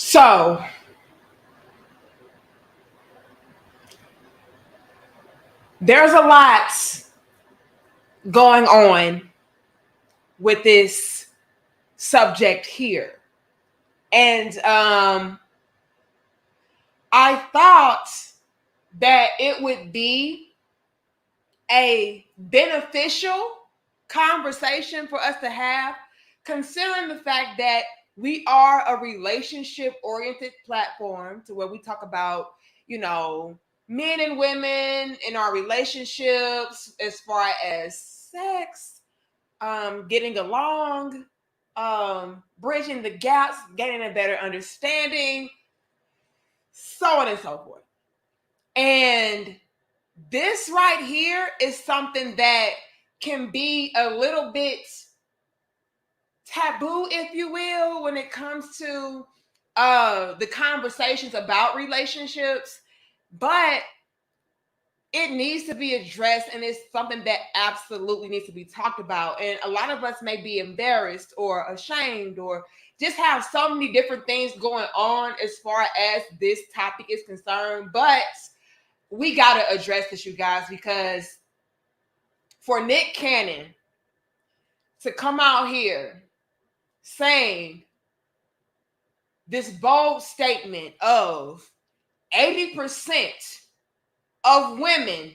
So there's a lot going on with this subject here. And I thought that it would be a beneficial conversation for us to have, considering the fact that we are a relationship oriented platform to where we talk about, you know, men and women in our relationships as far as sex, getting along, bridging the gaps, getting a better understanding, so on and so forth. And this right here is something that can be a little bit taboo, if you will, when it comes to the conversations about relationships, but it needs to be addressed, and it's something that absolutely needs to be talked about. And a lot of us may be embarrassed or ashamed or just have so many different things going on as far as this topic is concerned, but we got to address this, you guys, because for Nick Cannon to come out here saying this bold statement of 80% of women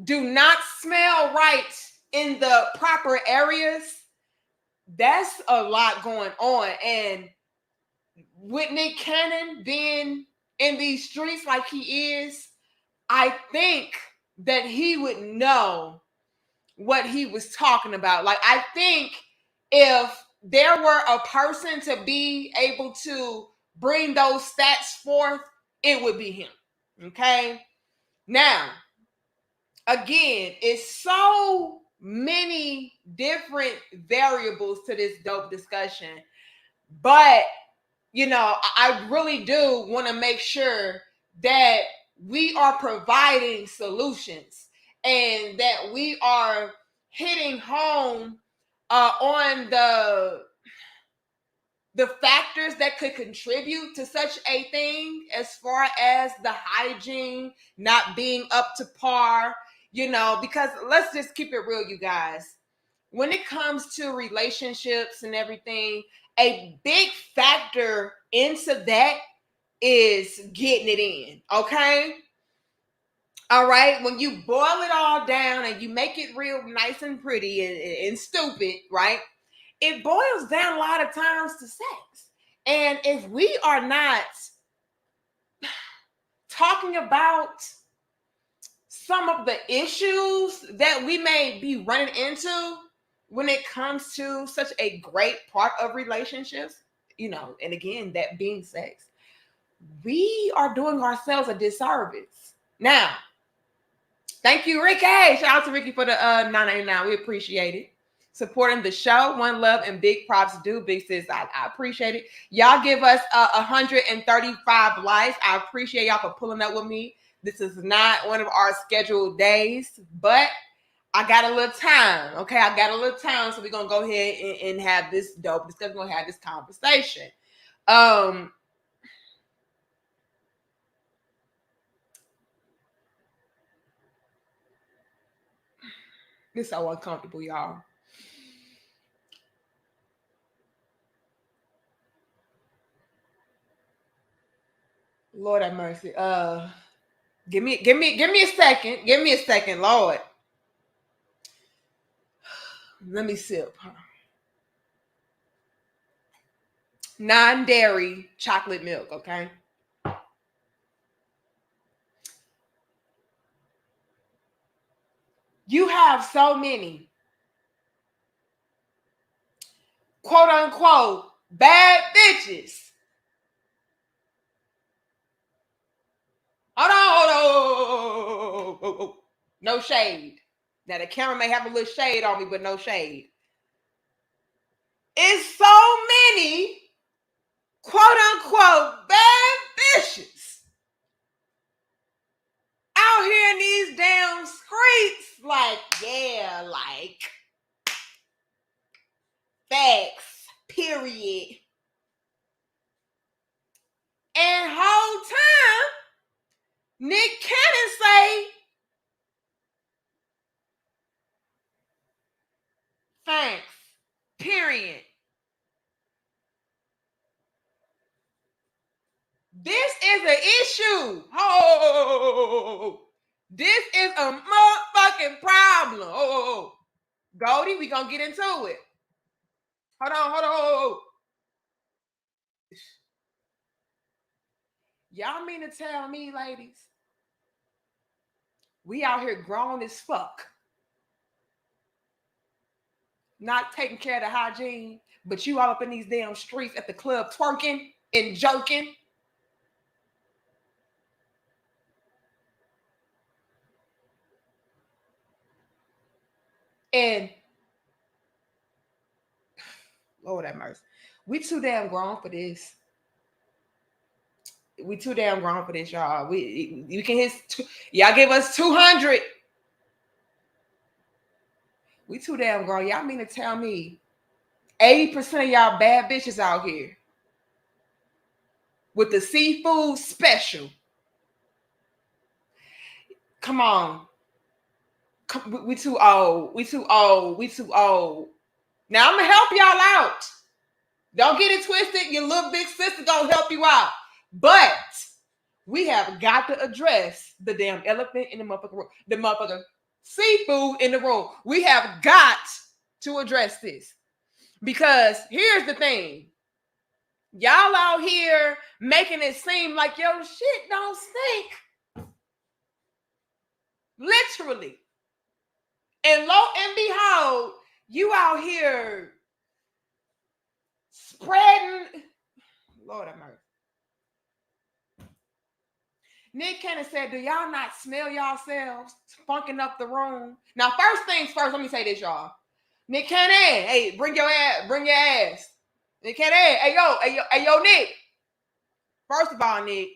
do not smell right in the proper areas, that's a lot going on. And with Nick Cannon being in these streets like he is, I think that he would know what he was talking about. Like, I think if there were a person to be able to bring those stats forth, it would be him. Okay. Now, again, it's so many different variables to this dope discussion, but I really do want to make sure that we are providing solutions and that we are hitting home on the factors that could contribute to such a thing, as far as the hygiene not being up to par, because let's just keep it real, you guys. When it comes to relationships and everything, a big factor into that is getting it in, okay? All right, when you boil it all down and you make it real nice and pretty and stupid, right? It boils down a lot of times to sex. And if we are not talking about some of the issues that we may be running into when it comes to such a great part of relationships, and again, that being sex, we are doing ourselves a disservice. Now, thank you, Ricky. Shout out to Ricky for the 999. We appreciate it. Supporting the show. One love and big props due. Big sis, I appreciate it. Y'all give us 135 likes. I appreciate y'all for pulling up with me. This is not one of our scheduled days, but I got a little time. Okay, I got a little time, so we're gonna go ahead and have this dope discussion. We're gonna have this conversation. This is so uncomfortable, y'all. Lord have mercy. Give me a second. Give me a second, Lord. Let me sip. Non-dairy chocolate milk, okay? You have so many quote unquote bad bitches. Hold on. No shade. Now the camera may have a little shade on me, but no shade. It's so many quote unquote bad bitches out here in these damn streets. Like, yeah, like facts, period. And whole time, Nick Cannon say, thanks, period. This is an issue. Oh, this is a motherfucking problem. Oh, Goldie, we gonna get into it. Hold on. Y'all mean to tell me, ladies, we out here grown as fuck, not taking care of the hygiene, but you all up in these damn streets at the club twerking and jerking? And Lord have mercy, we too damn grown for this. We too damn grown for this, y'all. You can hit y'all give us 200. We too damn grown. Y'all mean to tell me 80% of y'all bad bitches out here with the seafood special? Come on. We too old. We too old. Now I'm gonna help y'all out. Don't get it twisted. Your little big sister gonna help you out. But we have got to address the damn elephant in the motherfucking room. The motherfucking seafood in the room. We have got to address this. Because here's the thing. Y'all out here making it seem like your shit don't stink. Literally. And lo and behold, you out here spreading. Lord have mercy. Nick Cannon said, do y'all not smell yourselves funking up the room? Now, first things first, let me say this, y'all. Nick Cannon, hey, bring your ass. Nick Cannon, hey, yo, Nick. First of all, Nick,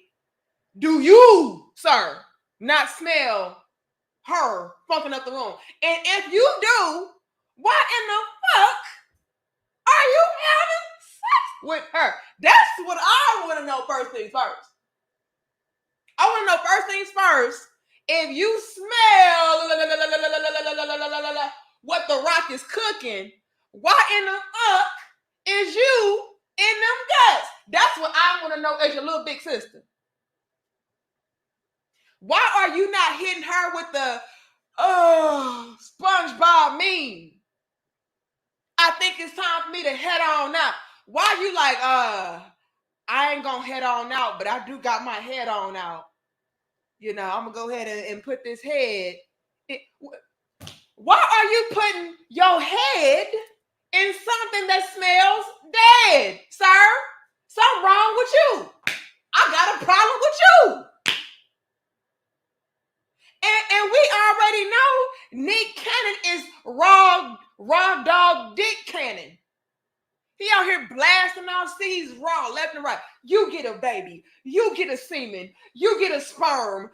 do you, sir, not smell her funking up the room? And if you do, what in the fuck are you having sex with her? That's what I want to know first things first. I want to know first things first. If you smell what the Rock is cooking, why in the fuck is you in them guts? That's what I want to know as your little big sister. Why are you not hitting her with the SpongeBob meme? I think it's time for me to head on out. Why you like, I ain't gonna head on out, but I do got my head on out. You know, I'm gonna go ahead and put this head. Why are you putting your head in something that smells dead, sir? Something wrong with you. I got a problem with you. And we already know Nick Cannon is raw dog Dick Cannon. He out here blasting off seeds raw, left and right. You get a baby. You get a semen. You get a sperm.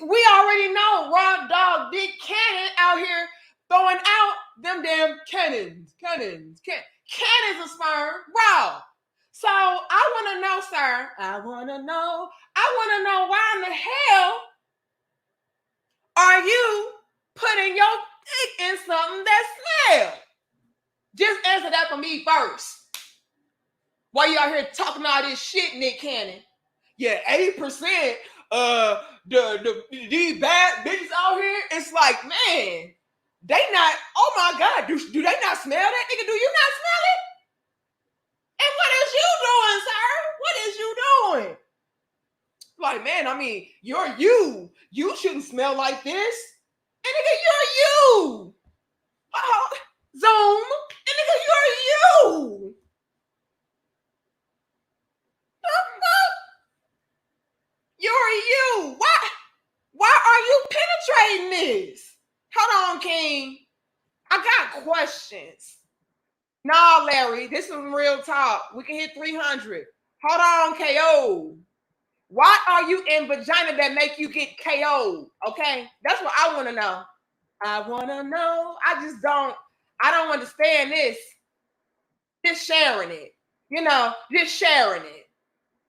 We already know raw dog Dick Cannon out here throwing out them damn cannons. Cannons of sperm raw. So I want to know, sir. I want to know why in the hell are you putting your dick in something that smells? Just answer that for me first. Why you out here talking all this shit, Nick Cannon? Yeah, 80%. These bad bitches out here. It's like, man, they not. Oh my God, do they not smell that, nigga? Do you not smell it? And what is you doing, sir? What is you doing? Like, man, I mean, you're you. You shouldn't smell like this. And nigga, you're you. Zoom. And nigga, you're you. You're you. Why are you penetrating this? Hold on, King. I got questions. Nah, Larry, this is real talk. We can hit 300. Hold on, KO. Why are you in vagina that make you get KO'd? Okay, that's what I want to know. I want to know. I don't understand this. Just sharing it. You know, just sharing it.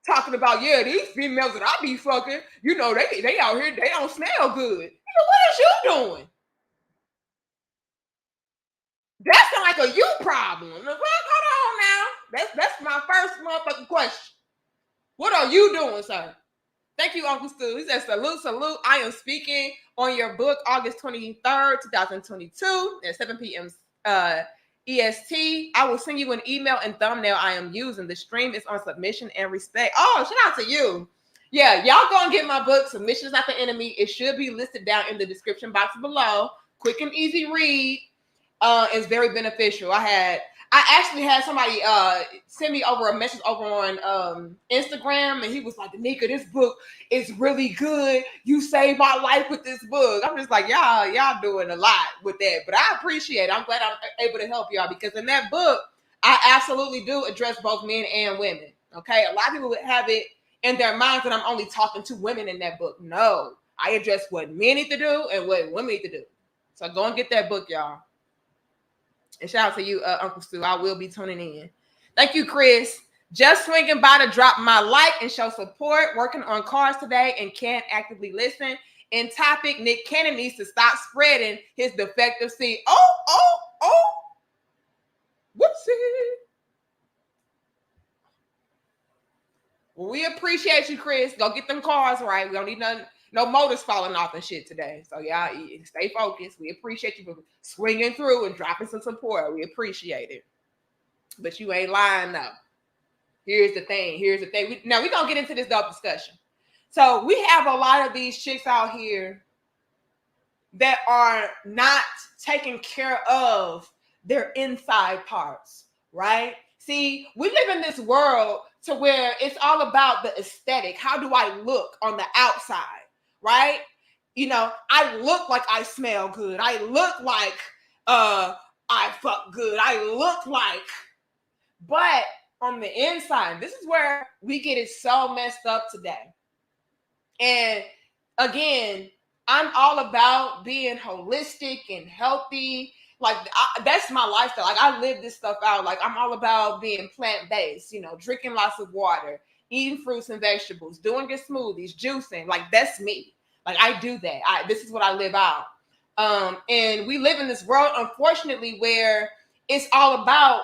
talking about, yeah, these females that I be fucking, you know, they out here, they don't smell good. What is you doing? That sounds like a you problem. Hold on now. That's my first motherfucking question. What are you doing, sir? Thank you, Uncle Stu. He said, salute, salute. I am speaking on your book August 23rd, 2022 at 7 p.m. EST. I will send you an email and thumbnail I am using. The stream is on submission and respect. Oh, shout out to you. Yeah, y'all go and get my book, Submission is Not the Enemy. It should be listed down in the description box below. Quick and easy read. Is very beneficial. I actually had somebody send me over a message over on Instagram, and he was like, Danica, this book is really good. You saved my life with this book. I'm just like, y'all doing a lot with that, but I appreciate it. I'm glad I'm able to help y'all, because in that book, I absolutely do address both men and women. Okay, a lot of people would have it in their minds that I'm only talking to women in that book. No, I address what men need to do and what women need to do. So go and get that book, y'all. And shout out to you, Uncle Stu. I will be tuning in. Thank you, Chris. Just swinging by to drop my like and show support. Working on cars today and can't actively listen. In topic, Nick Cannon needs to stop spreading his defective seed. Oh. Whoopsie. Well, we appreciate you, Chris. Go get them cars right. We don't need no motors falling off and shit today. So y'all stay focused. We appreciate you for swinging through and dropping some support. We appreciate it. But you ain't lying though. Here's the thing. Now we're going to get into this dope discussion. So we have a lot of these chicks out here that are not taking care of their inside parts, right? See, we live in this world to where it's all about the aesthetic. How do I look on the outside? Right? You know, I look like I smell good. I look like I fuck good. I look like, but on the inside, this is where we get it so messed up today. And again, I'm all about being holistic and healthy. Like that's my lifestyle. Like I live this stuff out. Like I'm all about being plant-based, you know, drinking lots of water, eating fruits and vegetables, doing your smoothies, juicing. Like that's me. Like I do that. This is what I live out. And we live in this world, unfortunately, where it's all about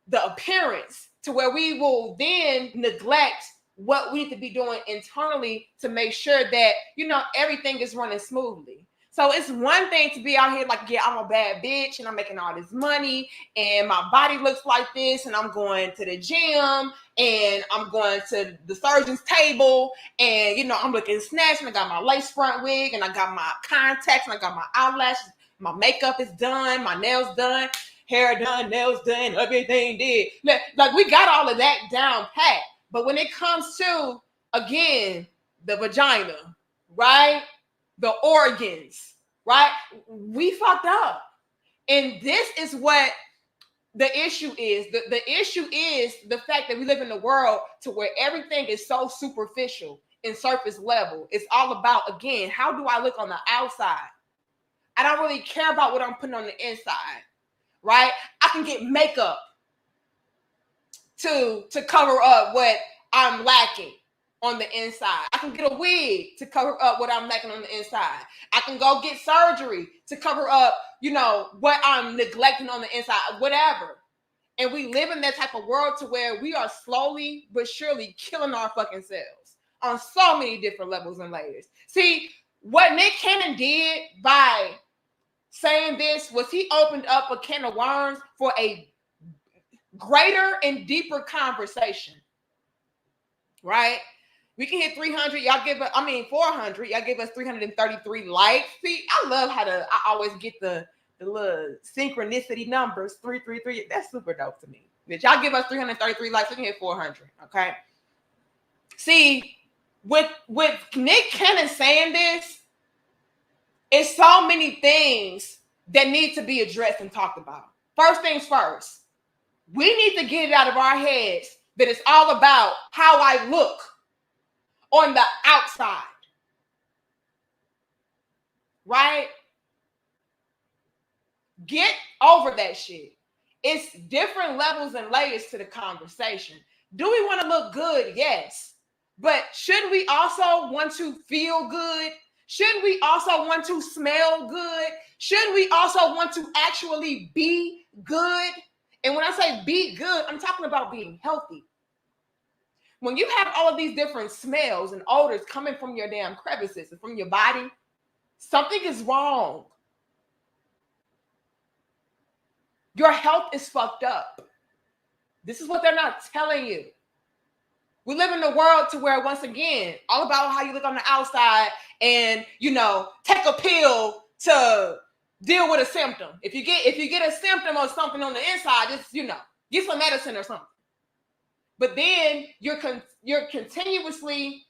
the appearance, to where we will then neglect what we need to be doing internally to make sure that, you know, everything is running smoothly. So it's one thing to be out here like, yeah, I'm a bad bitch and I'm making all this money and my body looks like this and I'm going to the gym and I'm going to the surgeon's table and, you know, I'm looking snatched and I got my lace front wig and I got my contacts and I got my eyelashes, my makeup is done, my nails done, hair done, nails done, everything did. Like we got all of that down pat. But when it comes to, again, the vagina, right? The organs, right? We fucked up. And this is what the issue is. The issue is the fact that we live in a world to where everything is so superficial and surface level. It's all about, again, how do I look on the outside? I don't really care about what I'm putting on the inside, right? I can get makeup to cover up what I'm lacking on the inside. I can get a wig to cover up what I'm lacking on the inside. I can go get surgery to cover up, you know, what I'm neglecting on the inside, whatever. And we live in that type of world to where we are slowly but surely killing our fucking selves on so many different levels and layers. See, what Nick Cannon did by saying this was he opened up a can of worms for a greater and deeper conversation, right? We can hit 300. Y'all give us, 400. Y'all give us 333 likes. See, I love how I always get the little synchronicity numbers. 333. That's super dope to me. But y'all give us 333 likes. We can hit 400. Okay. See, with Nick Cannon saying this, it's so many things that need to be addressed and talked about. First things first, we need to get it out of our heads that it's all about how I look on the outside, right? Get over that shit. It's different levels and layers to the conversation. Do we want to look good? Yes. But shouldn't we also want to feel good? Shouldn't we also want to smell good? Shouldn't we also want to actually be good? And when I say be good, I'm talking about being healthy. When you have all of these different smells and odors coming from your damn crevices and from your body, something is wrong. Your health is fucked up. This is what they're not telling you. We live in a world to where, once again, all about how you look on the outside and, take a pill to deal with a symptom. If you get a symptom or something on the inside, just, get some medicine or something. But then you're continuously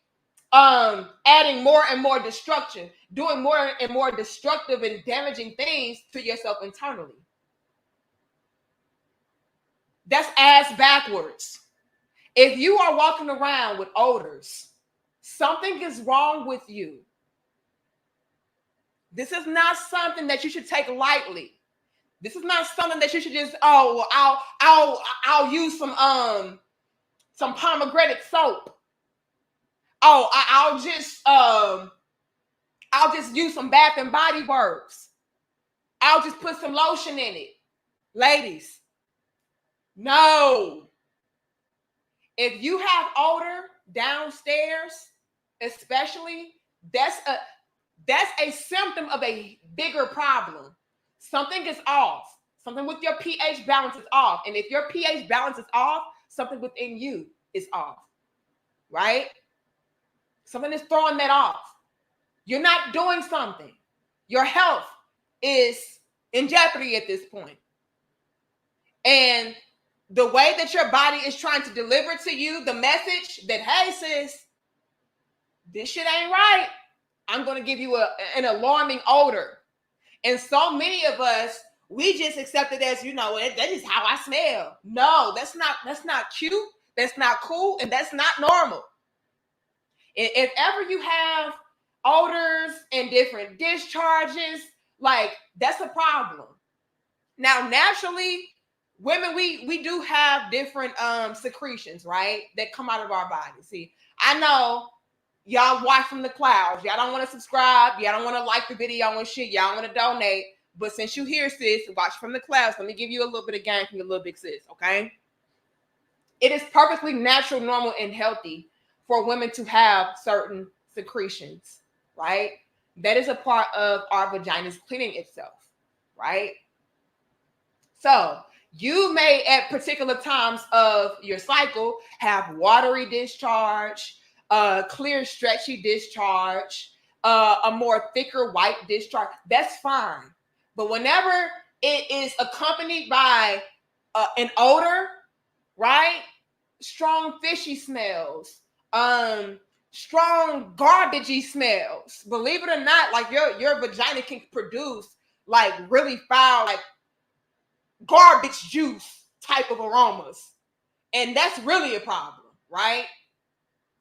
adding more and more destruction, doing more and more destructive and damaging things to yourself internally. That's ass backwards. If you are walking around with odors, something is wrong with you. This is not something that you should take lightly. This is not something that you should just, I'll use some pomegranate soap. I'll just use some Bath and Body Works. I'll just put some lotion in it. Ladies, no. If you have odor downstairs, especially, that's a symptom of a bigger problem. Something is off. Something with your pH balance is off. And if your pH balance is off, something within you is off, right? Something is throwing that off. You're not doing something. Your health is in jeopardy at this point. And the way that your body is trying to deliver to you the message that, hey, sis, this shit ain't right. I'm going to give you an alarming odor. And so many of us, we just accept it as, that is how I smell. No, that's not cute. That's not cool. And that's not normal. If ever you have odors and different discharges, that's a problem. Now, naturally, women, we do have different secretions, right, that come out of our body. See, I know y'all watch from the clouds. Y'all don't want to subscribe. Y'all don't want to like the video and shit. Y'all want to donate. But since you here, sis, watch from the clouds, let me give you a little bit of game from your little big sis, okay? It is perfectly natural, normal, and healthy for women to have certain secretions, right? That is a part of our vaginas cleaning itself, right? So you may, at particular times of your cycle, have watery discharge, clear, stretchy discharge, a more thicker white discharge. That's fine. But whenever it is accompanied by an odor, right? Strong fishy smells, strong garbagey smells. Believe it or not, your vagina can produce really foul, garbage juice type of aromas. And that's really a problem, right?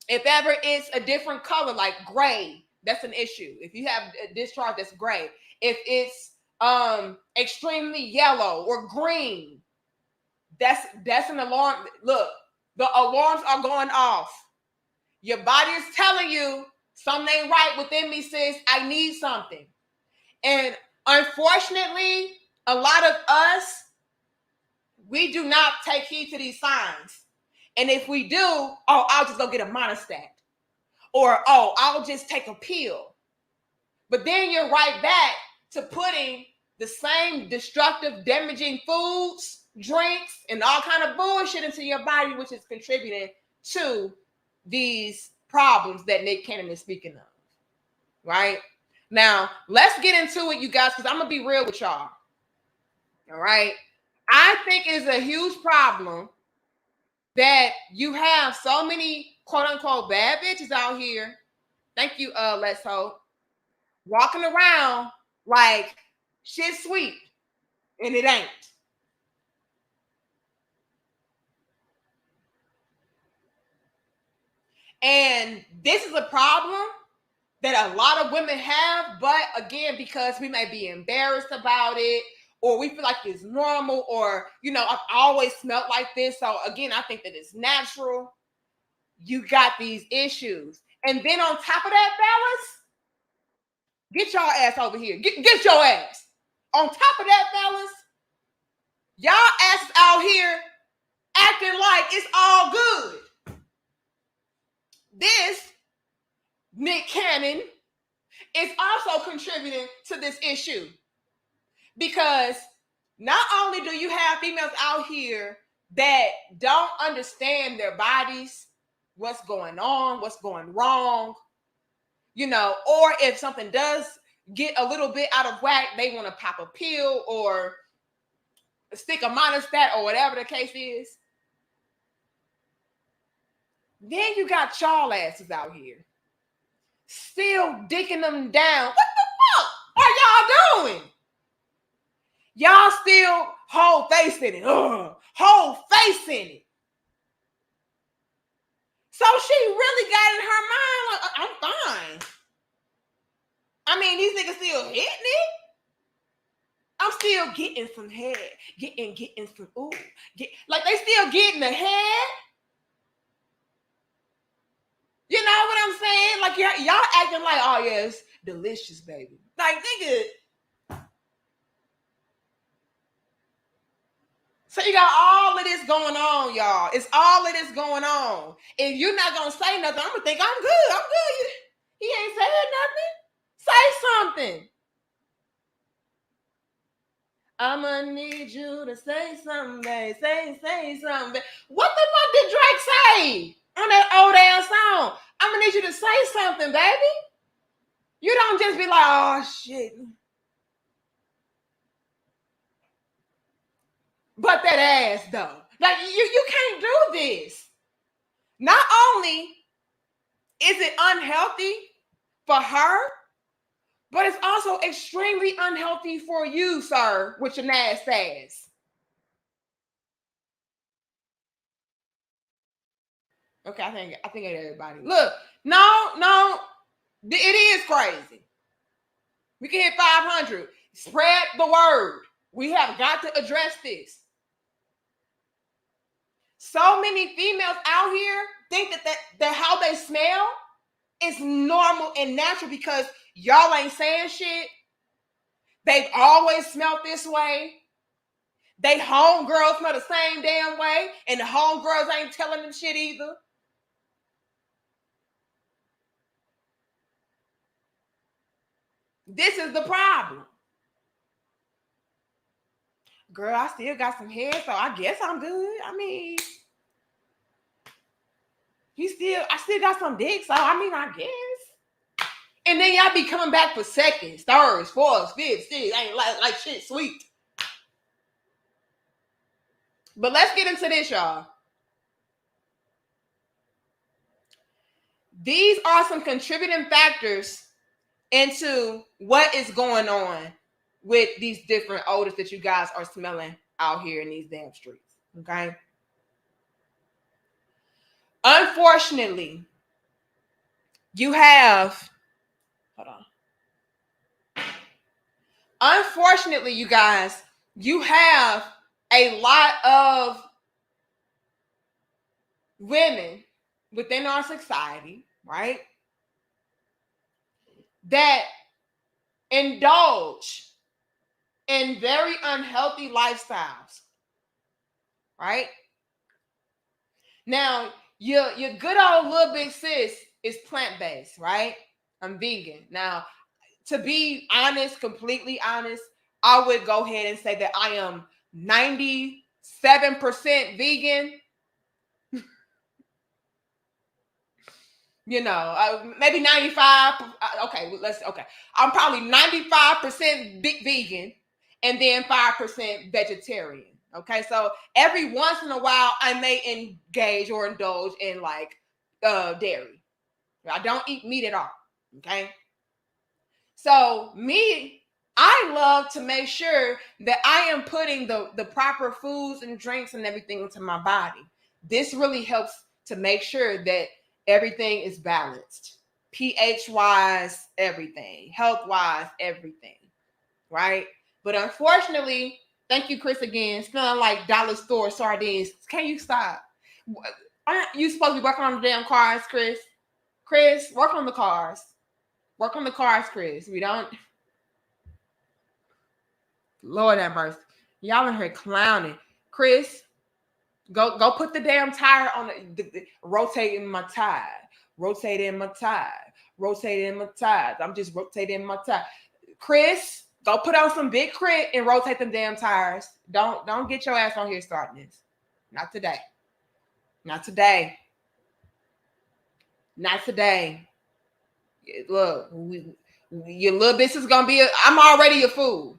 If ever it's a different color, like gray, that's an issue. If you have a discharge that's gray. If it's extremely yellow or green, that's an alarm. Look, the alarms are going off. Your body is telling you something ain't right within me, sis. I need something. And unfortunately, a lot of us, we do not take heed to these signs. And if we do, I'll just go get a monostat. Or, I'll just take a pill. But then you're right back to putting the same destructive, damaging foods, drinks, and all kind of bullshit into your body, which is contributing to these problems that Nick Cannon is speaking of. Right? Now, let's get into it, you guys, because I'm going to be real with y'all. All right? I think it is a huge problem that you have so many quote-unquote bad bitches out here. Thank you, Let's Hope. Walking around like shit sweet, and it ain't. And this is a problem that a lot of women have, but again, because we may be embarrassed about it, or we feel like it's normal, or, I've always smelled like this, so again, I think that it's natural. you got these issues. And then on top of that, fellas, get y'all ass over here. Get your ass. On top of that, fellas, y'all asses out here acting like it's all good. This, Nick Cannon, is also contributing to this issue. Because not only do you have females out here that don't understand their bodies, what's going on, what's going wrong, you know, or if something does get a little bit out of whack, they want to pop a pill or stick a monostat or whatever the case is. Then you got y'all asses out here still dicking them down. What the fuck are y'all doing? Y'all still whole face in it. Whole face in it. So she really got in her mind, like, I'm fine. I mean, these niggas still hitting it. I'm still getting some head. Getting some, ooh. Like they still getting the head. You know what I'm saying? Like y'all acting like, oh yeah, it's delicious, baby. Like, nigga. So you got all of this going on, y'all. It's all of this going on. If you're not gonna say nothing, I'm gonna think I'm good. He ain't saying nothing. Say something. I'm gonna need you to say something, babe. Say something, babe. What the fuck did Drake say on that old ass song? I'm gonna need you to say something, baby. You don't just be like, oh shit. But that ass though. Like you can't do this. Not only is it unhealthy for her, but it's also extremely unhealthy for you, sir, with your nasty ass. Okay, I think everybody. Look, no, it is crazy. We can hit 500. Spread the word. We have got to address this. So many females out here think that how they smell is normal and natural because y'all ain't saying shit. They've always smelled this way. They homegirls smell the same damn way, and the homegirls ain't telling them shit either. This is the problem. Girl, I still got some hair, so I guess I'm good. I mean, I still got some dick, so I mean, I guess. And then y'all be coming back for seconds, thirds, fourths, fifths, sixths. Ain't like shit sweet. But let's get into this, y'all. These are some contributing factors into what is going on with these different odors that you guys are smelling out here in these damn streets. Okay. Unfortunately, you have, hold on. Unfortunately, you guys, you have a lot of women within our society, right, that indulge in very unhealthy lifestyles, right? Now, your good old little big sis is plant-based, right? I'm vegan. Now, to be honest, completely honest, I would go ahead and say that I am 97% vegan. You know, maybe 95. Okay. I'm probably 95% vegan and then 5% vegetarian. Okay. So every once in a while, I may engage or indulge in like dairy. I don't eat meat at all. Okay. So I love to make sure that I am putting the proper foods and drinks and everything into my body. This really helps to make sure that everything is balanced. pH wise, everything. Health wise, everything. Right? But unfortunately, thank you, Chris, again. Smelling like dollar store sardines. Can you stop? Aren't you supposed to be working on the damn cars, Chris? Chris, work on the cars. Work on the cars, Chris. We don't. Lord have mercy. Y'all in here clowning. Chris, go put the damn tire on rotating my tire. Rotating my tire. Rotating my tires. I'm just rotating my tire. Chris, go put on some big crit and rotate them damn tires. Don't get your ass on here starting this. Not today. Not today. Not today. Look, your little bitch is gonna be. I'm already a fool.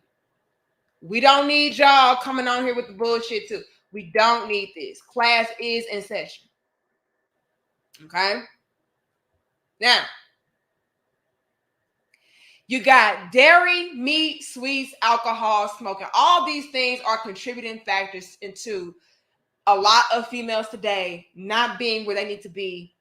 We don't need y'all coming on here with the bullshit too. We don't need this. Class is in session. Okay. Now, you got dairy, meat, sweets, alcohol, smoking. All these things are contributing factors into a lot of females today not being where they need to be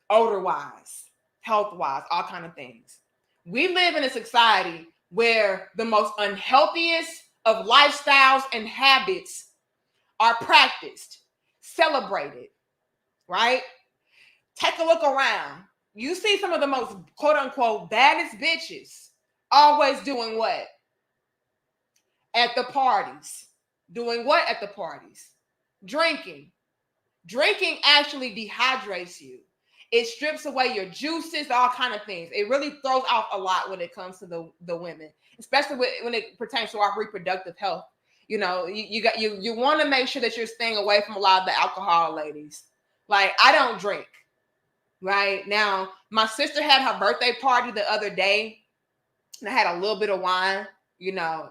odor-wise, health-wise, all kind of things. We live in a society where the most unhealthiest of lifestyles and habits are practiced, celebrated, right? Take a look around. You see some of the most quote-unquote baddest bitches always doing what? At the parties. Doing what at the parties? Drinking. Drinking actually dehydrates you. It strips away your juices, all kind of things. It really throws off a lot when it comes to the women, especially when it pertains to our reproductive health. You know, you want to make sure that you're staying away from a lot of the alcohol, ladies. Like, I don't drink. Right now, my sister had her birthday party the other day, and I had a little bit of wine. You know,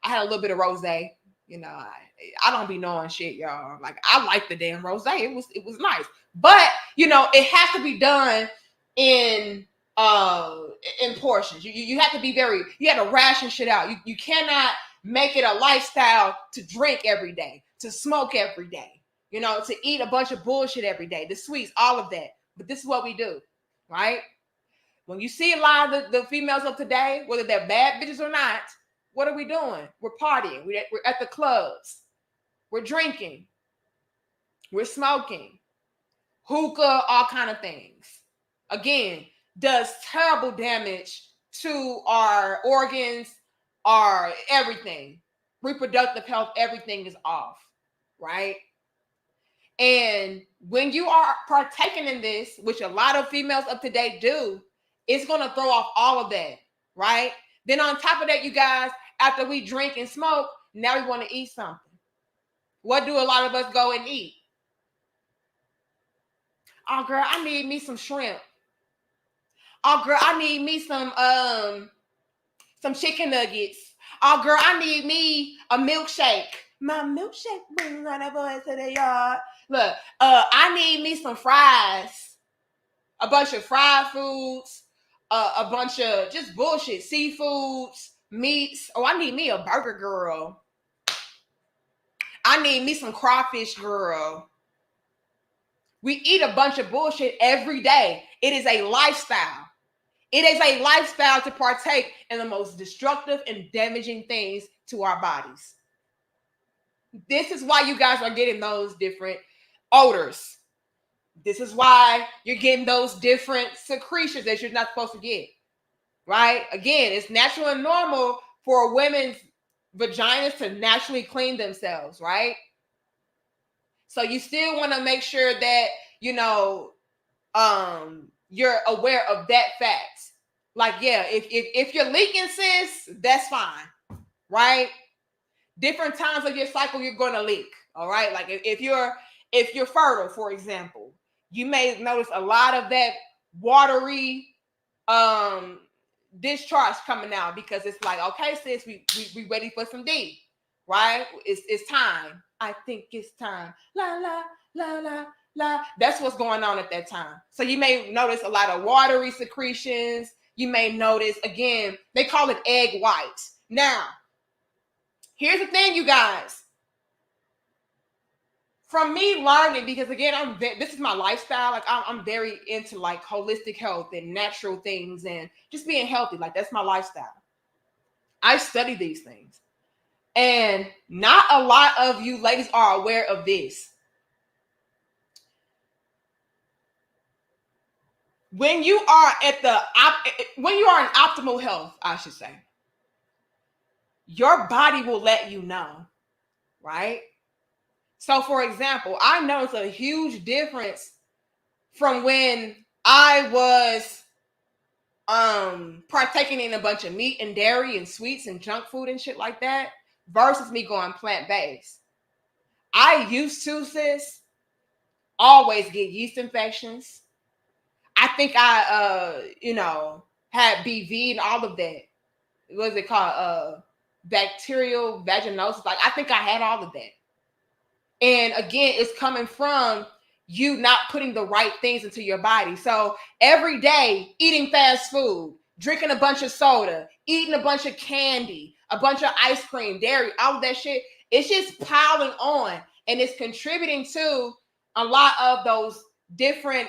I had a little bit of rosé. You know, I don't be knowing shit, y'all. Like, I like the damn rosé. It was nice, but you know, it has to be done in portions. You have to be you have to ration shit out. You cannot make it a lifestyle to drink every day, to smoke every day, you know, to eat a bunch of bullshit every day, the sweets, all of that. But this is what we do, right? When you see a lot of the females of today, whether they're bad bitches or not, what are we doing? We're partying. We're at the clubs. We're drinking. We're smoking. Hookah, all kind of things. Again, does terrible damage to our organs, our everything. Reproductive health, everything is off, right? And when you are partaking in this, which a lot of females of today do, it's going to throw off all of that, right? Then on top of that, you guys, after we drink and smoke, now we want to eat something. What do a lot of us go and eat? Oh, girl, I need me some shrimp. Oh, girl, I need me some chicken nuggets. Oh, girl, I need me a milkshake. My milkshake brings on the boys to the yard. Look, I need me some fries. A bunch of fried foods. A bunch of just bullshit. Seafoods, meats. Oh, I need me a burger, girl. I need me some crawfish, girl. We eat a bunch of bullshit every day. It is a lifestyle. It is a lifestyle to partake in the most destructive and damaging things to our bodies. This is why you guys are getting those different odors. This is why you're getting those different secretions that you're not supposed to get, right? Again, it's natural and normal for women's vaginas to naturally clean themselves, right? So you still want to make sure that, you know, you're aware of that fact. Like, yeah, if you're leaking, sis, that's fine, right? Different times of your cycle, you're going to leak, all right? Like if you're fertile, for example, you may notice a lot of that watery discharge coming out because it's like, okay, sis, we ready for some D, right? It's time. I think it's time. La la la la la. That's what's going on at that time. So you may notice a lot of watery secretions. You may notice, again, they call it egg white. Now, here's the thing, you guys. From me learning, because again, this is my lifestyle. Like I'm very into like holistic health and natural things and just being healthy. Like that's my lifestyle. I study these things. And not a lot of you ladies are aware of this. when you are when you are in optimal health, I should say, your body will let you know, right? So, for example, I noticed a huge difference from when I was partaking in a bunch of meat and dairy and sweets and junk food and shit like that versus me going plant-based. I used to, sis, always get yeast infections. I think I had BV and all of that. What is it called? Bacterial vaginosis. Like, I think I had all of that. And again, it's coming from you not putting the right things into your body. So every day, eating fast food, drinking a bunch of soda, eating a bunch of candy, a bunch of ice cream, dairy, all of that shit, it's just piling on. And it's contributing to a lot of those different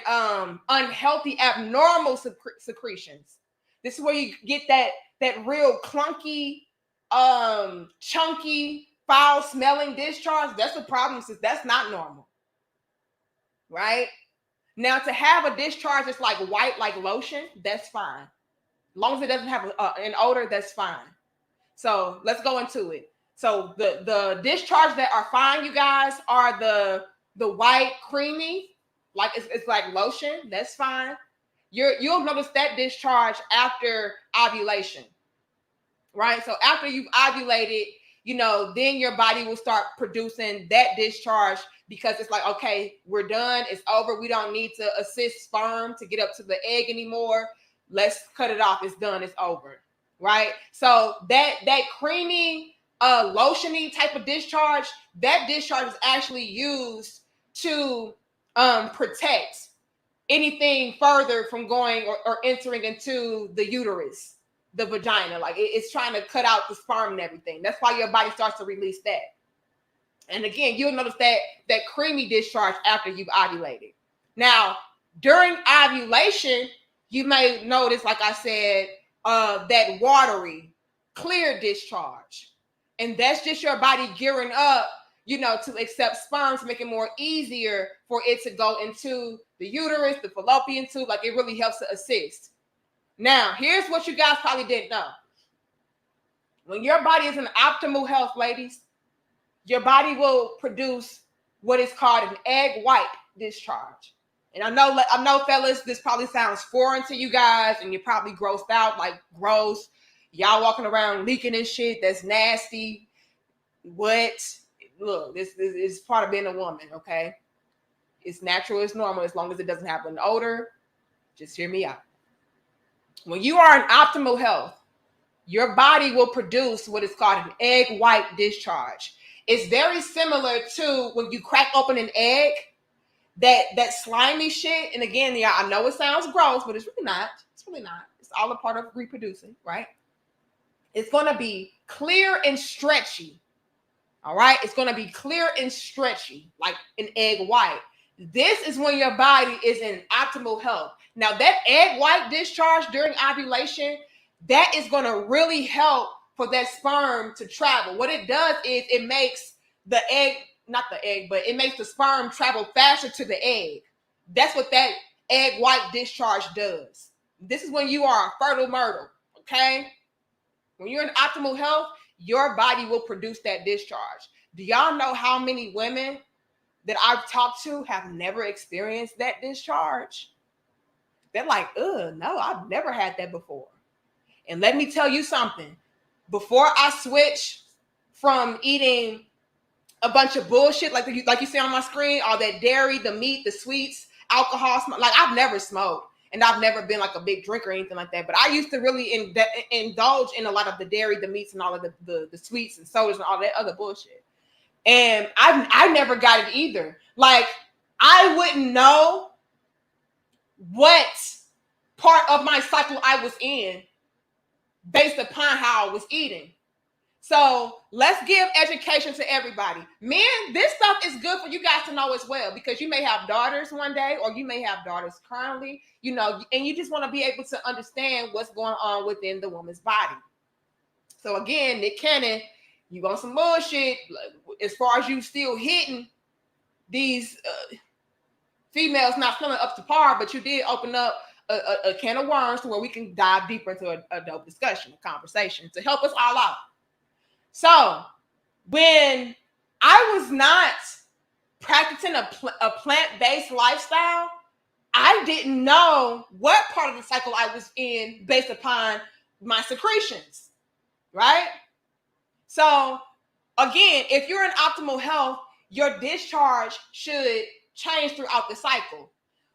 unhealthy, abnormal secretions. This is where you get that real clunky, chunky, foul smelling discharge. That's the problem, since that's not normal, right? Now, to have a discharge that's like white, like lotion, that's fine. As long as it doesn't have an odor, that's fine. So let's go into it. So the discharge that are fine, you guys, are the white, creamy, like it's like lotion. That's fine. You'll notice that discharge after ovulation, right? So after you've ovulated, then your body will start producing that discharge, because it's like, okay, we're done. It's over. We don't need to assist sperm to get up to the egg anymore. Let's cut it off. It's done. It's over, right? So that creamy, lotiony type of discharge, that discharge is actually used to protect anything further from going or entering into the uterus, the vagina. Like, it's trying to cut out the sperm and everything. That's why your body starts to release that. And again, you'll notice that creamy discharge after you've ovulated. Now, during ovulation, you may notice, like I said, that watery, clear discharge. And that's just your body gearing up, to accept sperm, to make it more easier for it to go into the uterus, the fallopian tube. Like, it really helps to assist. Now, here's what you guys probably didn't know. When your body is in optimal health, ladies, your body will produce what is called an egg white discharge. And I know, fellas, this probably sounds foreign to you guys, and you're probably grossed out, like, gross. Y'all walking around leaking and shit. That's nasty. What? Look, this is part of being a woman, okay? It's natural, it's normal, as long as it doesn't have an odor. Just hear me out. When you are in optimal health, your body will produce what is called an egg white discharge. It's very similar to when you crack open an egg, that slimy shit. And again, yeah, I know it sounds gross, but it's really not. It's really not. It's all a part of reproducing, right? It's going to be clear and stretchy. All right? It's going to be clear and stretchy, like an egg white. This is when your body is in optimal health. Now, that egg white discharge during ovulation, that is going to really help for that sperm to travel. What it does is it makes the egg, not the egg, but it makes the sperm travel faster to the egg. That's what that egg white discharge does. This is when you are fertile myrtle, okay? When you're in optimal health, your body will produce that discharge. Do y'all know how many women that I've talked to have never experienced that discharge? They're like, no, I've never had that before. And let me tell you something. Before I switched from eating a bunch of bullshit, like you see on my screen, all that dairy, the meat, the sweets, alcohol, like, I've never smoked, and I've never been like a big drinker or anything like that. But I used to really indulge in a lot of the dairy, the meats, and all of the sweets and sodas and all that other bullshit. And I never got it either. Like, I wouldn't know what part of my cycle I was in based upon how I was eating. So let's give education to everybody. Men, this stuff is good for you guys to know as well, because you may have daughters one day, or you may have daughters currently, and you just want to be able to understand what's going on within the woman's body. So again, Nick Cannon, you want some bullshit as far as you still hitting these females not feeling up to par, but you did open up a can of worms to where we can dive deeper into a dope discussion, a conversation to help us all out. So when I was not practicing a plant-based lifestyle, I didn't know what part of the cycle I was in based upon my secretions, right? So again, if you're in optimal health, your discharge should change throughout the cycle.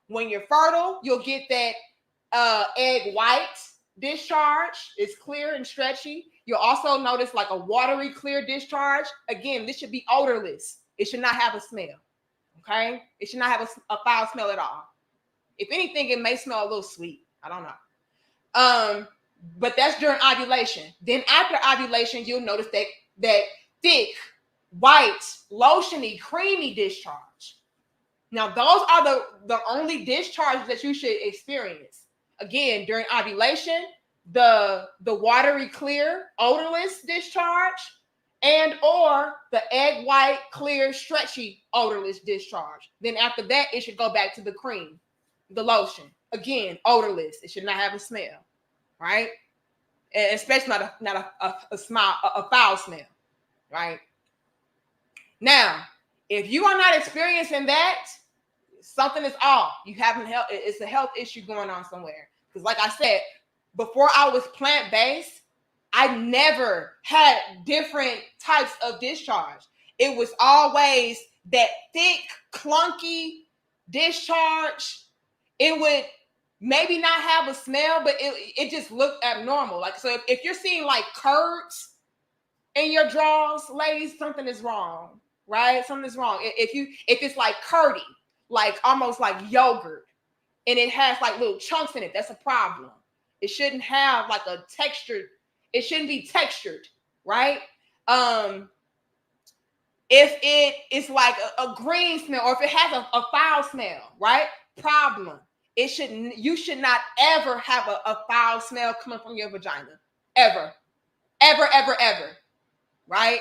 When you're fertile, you'll get that egg white discharge. It's clear and stretchy. You'll also notice like a watery, clear discharge. Again, this should be odorless. It should not have a smell, okay? It should not have a foul smell at all. If anything, it may smell a little sweet. I don't know. But that's during ovulation. Then after ovulation, you'll notice that thick, white, lotiony, creamy discharge. Now, those are the only discharges that you should experience. Again, during ovulation, the watery, clear, odorless discharge, and or the egg white, clear, stretchy, odorless discharge. Then after that, it should go back to the cream, the lotion. Again, odorless. It should not have a smell, right? And especially not a foul smell, right? Now, if you are not experiencing that, something is off. You haven't help. It's a health issue going on somewhere. Because like I said, before I was plant-based, I never had different types of discharge. It was always that thick, clunky discharge. It would maybe not have a smell, but it just looked abnormal. Like, so if you're seeing like curds in your drawers, ladies, something is wrong, right? Something is wrong. If it's like curdy, like almost like yogurt, and it has like little chunks in it, that's a problem. It shouldn't have like a texture. It shouldn't be textured, right? If it is like a green smell, or if it has a foul smell, right? Problem. You should not ever have a foul smell coming from your vagina. Ever. Ever, ever, ever. Right?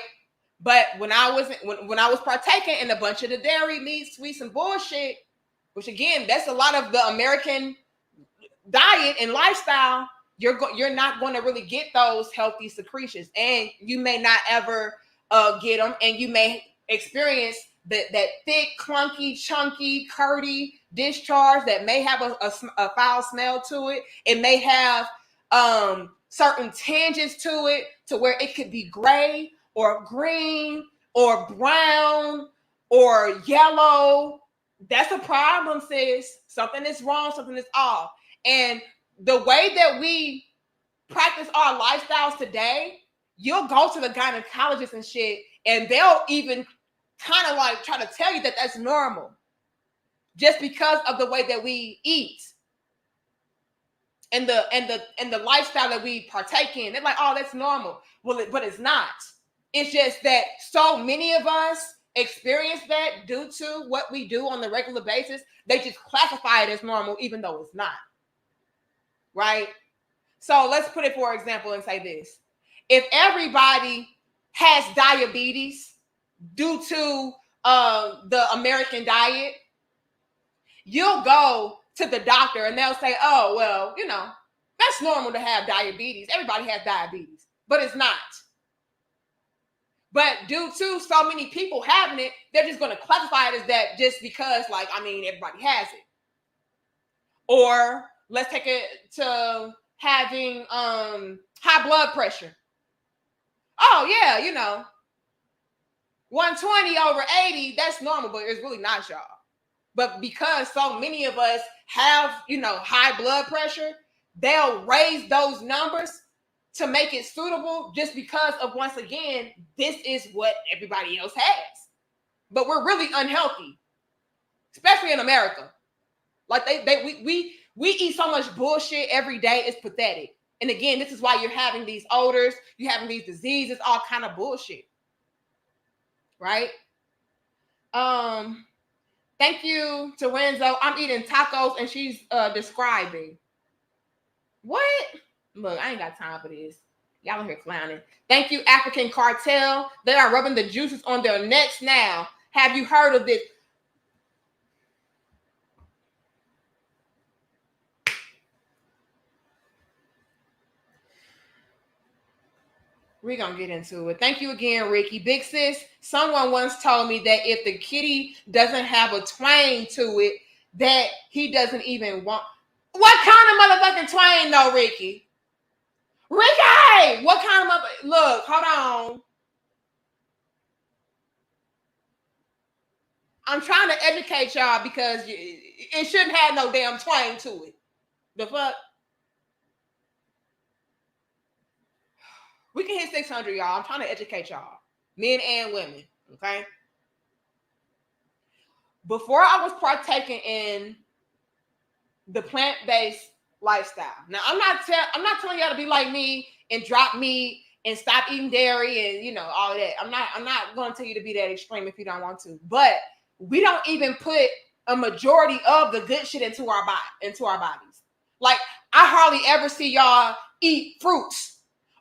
But when I was partaking in a bunch of the dairy, meat, sweets, and bullshit, which again, that's a lot of the American diet and lifestyle, you're not going to really get those healthy secretions, and you may not ever get them, and you may experience that thick, clunky, chunky, curdy discharge that may have a foul smell to it. It may have certain tinges to it, to where it could be gray or green or brown or yellow. That's a problem, sis. Something is wrong. Something is off. And the way that we practice our lifestyles today, you'll go to the gynecologist and shit, and they'll even kind of like try to tell you that that's normal, just because of the way that we eat and the lifestyle that we partake in. They're like, oh, that's normal. Well, but it's not. It's just that so many of us experience that due to what we do on the regular basis. They just classify it as normal, even though it's not. Right? So let's put it for example and say this. If everybody has diabetes due to the American diet, you'll go to the doctor and they'll say, oh, well, that's normal to have diabetes. Everybody has diabetes, but it's not. But due to so many people having it, they're just going to classify it as that just because, everybody has it. Or let's take it to having high blood pressure. Oh, yeah, 120 over 80, that's normal, but it's really not, y'all. But because so many of us have, high blood pressure, they'll raise those numbers to make it suitable just because of, once again, this is what everybody else has. But we're really unhealthy, especially in America. Like we eat so much bullshit every day, it's pathetic. And again, this is why you're having these odors, you're having these diseases, all kind of bullshit. Right? Thank you to Renzo. I'm eating tacos and she's describing. What? Look, I ain't got time for this. Y'all are here clowning. Thank you, African Cartel. They are rubbing the juices on their necks now. Have you heard of this? We're going to get into it. Thank you again, Ricky. Big sis, someone once told me that if the kitty doesn't have a twang to it, that he doesn't even want. What kind of motherfucking twang, though, Ricky? Ricky! What kind of mother... Look, hold on. I'm trying to educate y'all because it shouldn't have no damn twang to it. The fuck? We can hit 600, y'all. I'm trying to educate y'all. Men and women, okay? Before I was partaking in the plant-based lifestyle. Now, I'm not telling y'all to be like me and drop meat and stop eating dairy and, you know, all that. I'm not going to tell you to be that extreme if you don't want to. But we don't even put a majority of the good shit into our bodies. Like, I hardly ever see y'all eat fruits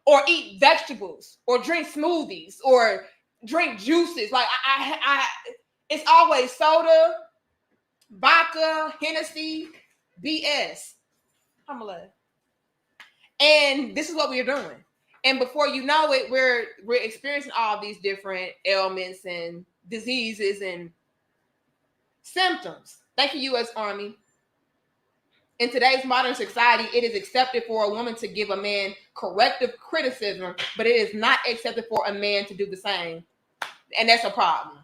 or eat vegetables or drink smoothies or drink juices. Like, I it's always soda, vodka, Hennessy, BS. I'm gonna let. And this is what we are doing. And before you know it, we're experiencing all these different ailments and diseases and symptoms. Thank you, U.S. Army. In today's modern society, it is accepted for a woman to give a man corrective criticism, but it is not accepted for a man to do the same. And that's a problem.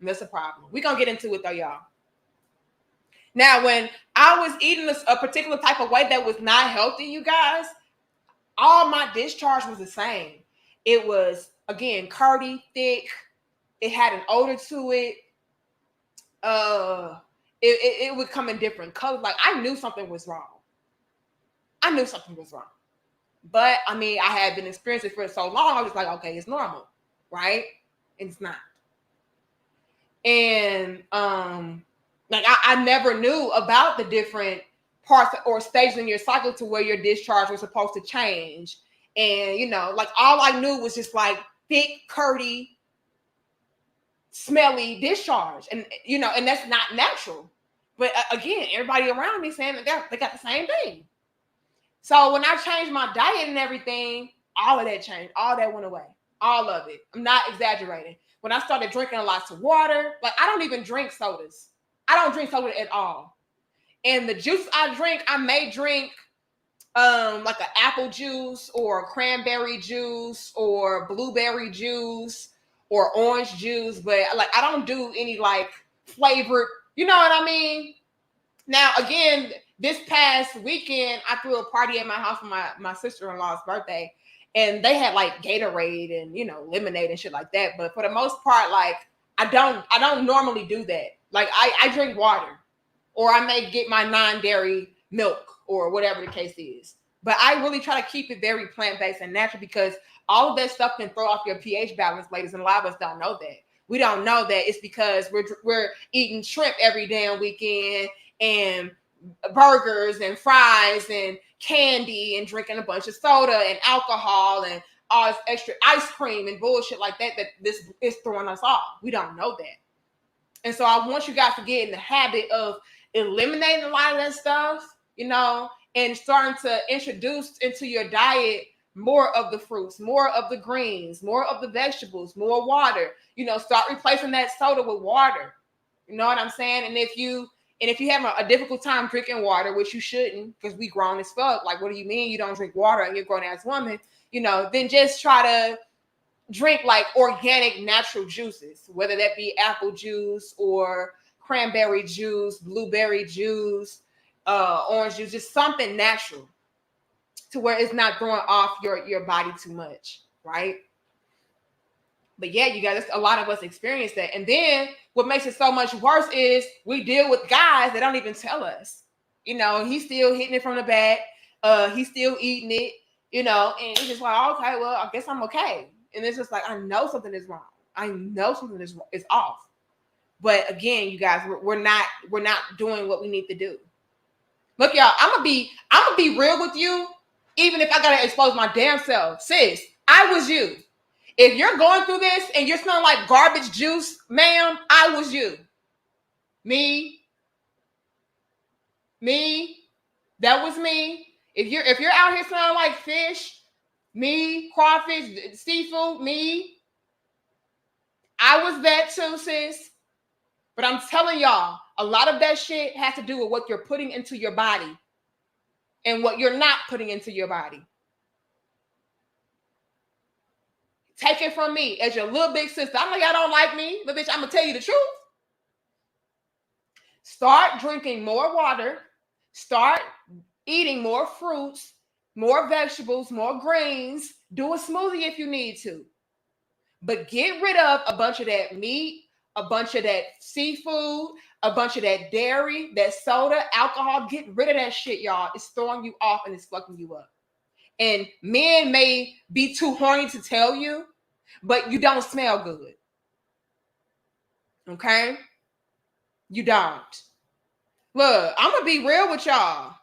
That's a problem. We're going to get into it though, y'all. Now, when I was eating a particular type of way that was not healthy, you guys, all my discharge was the same. It was, again, curdy, thick. It had an odor to it. It would come in different colors. Like, I knew something was wrong. But, I mean, I had been experiencing it for so long, I was like, okay, it's normal, right? And it's not. And, like, I never knew about the different parts or stages in your cycle to where your discharge was supposed to change. And, you know, like, all I knew was just, like, thick, curdy, smelly discharge. And, you know, and that's not natural. But, again, everybody around me saying that they got the same thing. So when I changed my diet and everything, all of that changed. All that went away. All of it. I'm not exaggerating. When I started drinking lots of water, like, I don't even drink sodas. I don't drink soda at all. And the juice I drink, I may drink like an apple juice or cranberry juice or blueberry juice or orange juice, but like, I don't do any like flavored, you know what I mean? Now, again, this past weekend, I threw a party at my house for my sister-in-law's birthday, and they had like Gatorade and, you know, lemonade and shit like that. But for the most part, like, I don't normally do that. Like, I drink water, or I may get my non-dairy milk or whatever the case is. But I really try to keep it very plant-based and natural because all of that stuff can throw off your pH balance, ladies, and a lot of us don't know that. We don't know that it's because we're eating shrimp every damn weekend and burgers and fries and candy and drinking a bunch of soda and alcohol and all this extra ice cream and bullshit like that this is throwing us off. We don't know that. And so I want you guys to get in the habit of eliminating a lot of that stuff, you know, and starting to introduce into your diet more of the fruits, more of the greens, more of the vegetables, more water. You know, start replacing that soda with water. You know what I'm saying? And if you have a difficult time drinking water, which you shouldn't, because we grown as fuck, like, what do you mean you don't drink water and you're a grown-ass woman? You know, then just try to drink like organic natural juices, whether that be apple juice or cranberry juice, blueberry juice, orange juice, just something natural to where it's not throwing off your body too much, right? But yeah, you guys, a lot of us experience that. And then what makes it so much worse is we deal with guys that don't even tell us. You know, he's still hitting it from the back. He's still eating it, you know, and it's just like, okay, well, I guess I'm okay. And it's just like, I know something is wrong. I know something is off. But again, you guys, we're not doing what we need to do. Look, y'all, I'm gonna be real with you, even if I gotta expose my damn self. Sis, I was you. If you're going through this and you're smelling like garbage juice, ma'am, I was you. Me. That was me. If you're out here smelling like fish, Me, crawfish, seafood, me. I was that too, sis. But I'm telling y'all, a lot of that shit has to do with what you're putting into your body and what you're not putting into your body. Take it from me as your little big sister. I know y'all don't like me, but bitch, I'm gonna tell you the truth. Start drinking more water. Start eating more fruits, more vegetables, more greens. Do a smoothie if you need to. But get rid of a bunch of that meat, a bunch of that seafood, a bunch of that dairy, that soda, alcohol. Get rid of that shit, y'all. It's throwing you off and it's fucking you up. And men may be too horny to tell you, but you don't smell good. Okay? You don't. Look, I'm gonna be real with y'all.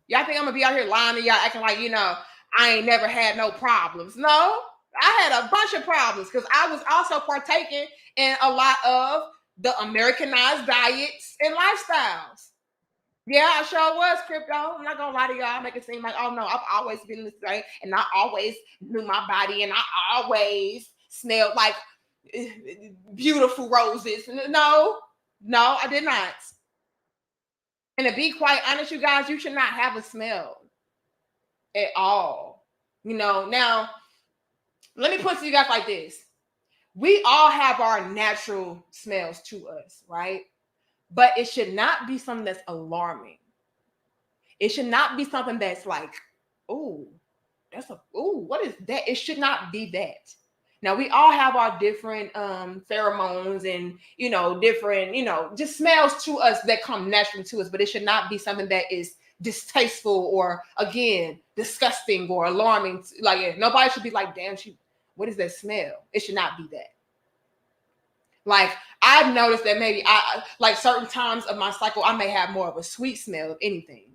Y'all think I'm gonna be out here lying to y'all, acting like, I ain't never had no problems. No, I had a bunch of problems because I was also partaking in a lot of the Americanized diets and lifestyles. Yeah, I sure was, crypto. I'm not gonna lie to y'all, make it seem like, oh no, I've always been this way, and I always knew my body, and I always smelled like beautiful roses. No, I did not. And to be quite honest, you guys, you should not have a smell at all. Now, let me put it to you guys like this. We all have our natural smells to us, right? But it should not be something that's alarming. It should not be something that's like, oh, what is that? It should not be that. Now, we all have our different pheromones and, different, just smells to us that come naturally to us, but it should not be something that is distasteful or, again, disgusting or alarming. Like, nobody should be like, damn, what is that smell? It should not be that. Like, I've noticed that maybe like certain times of my cycle, I may have more of a sweet smell of anything.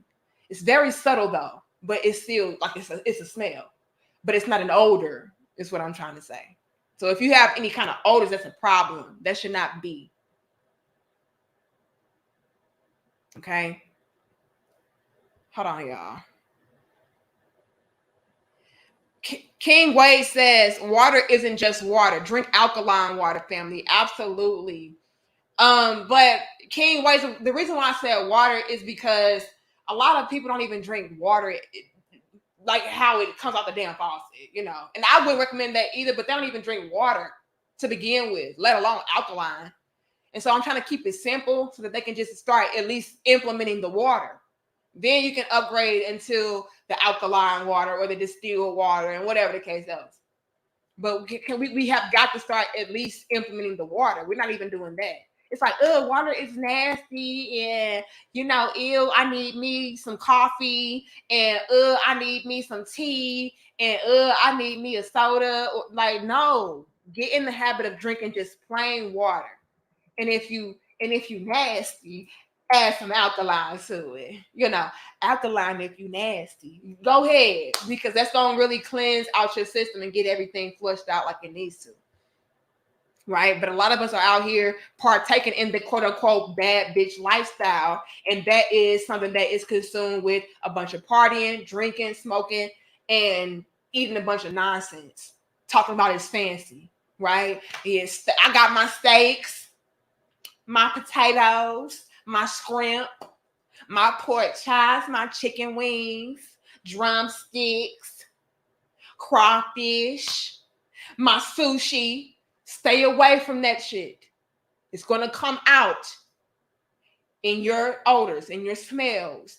It's very subtle though, but it's still like it's a smell, but it's not an odor, is what I'm trying to say. So if you have any kind of odors, that's a problem. That should not be. Okay. Hold on, y'all. King Wade says water isn't just water. Drink alkaline water, family. Absolutely. But King Wade, the reason why I said water is because a lot of people don't even drink water like how it comes out the damn faucet, And I wouldn't recommend that either, but they don't even drink water to begin with, let alone alkaline. And so I'm trying to keep it simple so that they can just start at least implementing the water. Then you can upgrade into the alkaline water or the distilled water and whatever the case is. But we have got to start at least implementing the water. We're not even doing that. It's like, water is nasty, and ew, I need me some coffee, and I need me some tea, and I need me a soda. Like, no, get in the habit of drinking just plain water. And if you nasty, add some alkaline to it. Alkaline if you nasty. Go ahead, because that's gonna really cleanse out your system and get everything flushed out like it needs to. Right? But a lot of us are out here partaking in the quote unquote bad bitch lifestyle. And that is something that is consumed with a bunch of partying, drinking, smoking, and eating a bunch of nonsense. Talking about it's fancy, right? Yes, I got my steaks, my potatoes, my shrimp, my pork chops, my chicken wings, drumsticks, crawfish, my sushi. Stay away from that shit. It's going to come out in your odors, in your smells.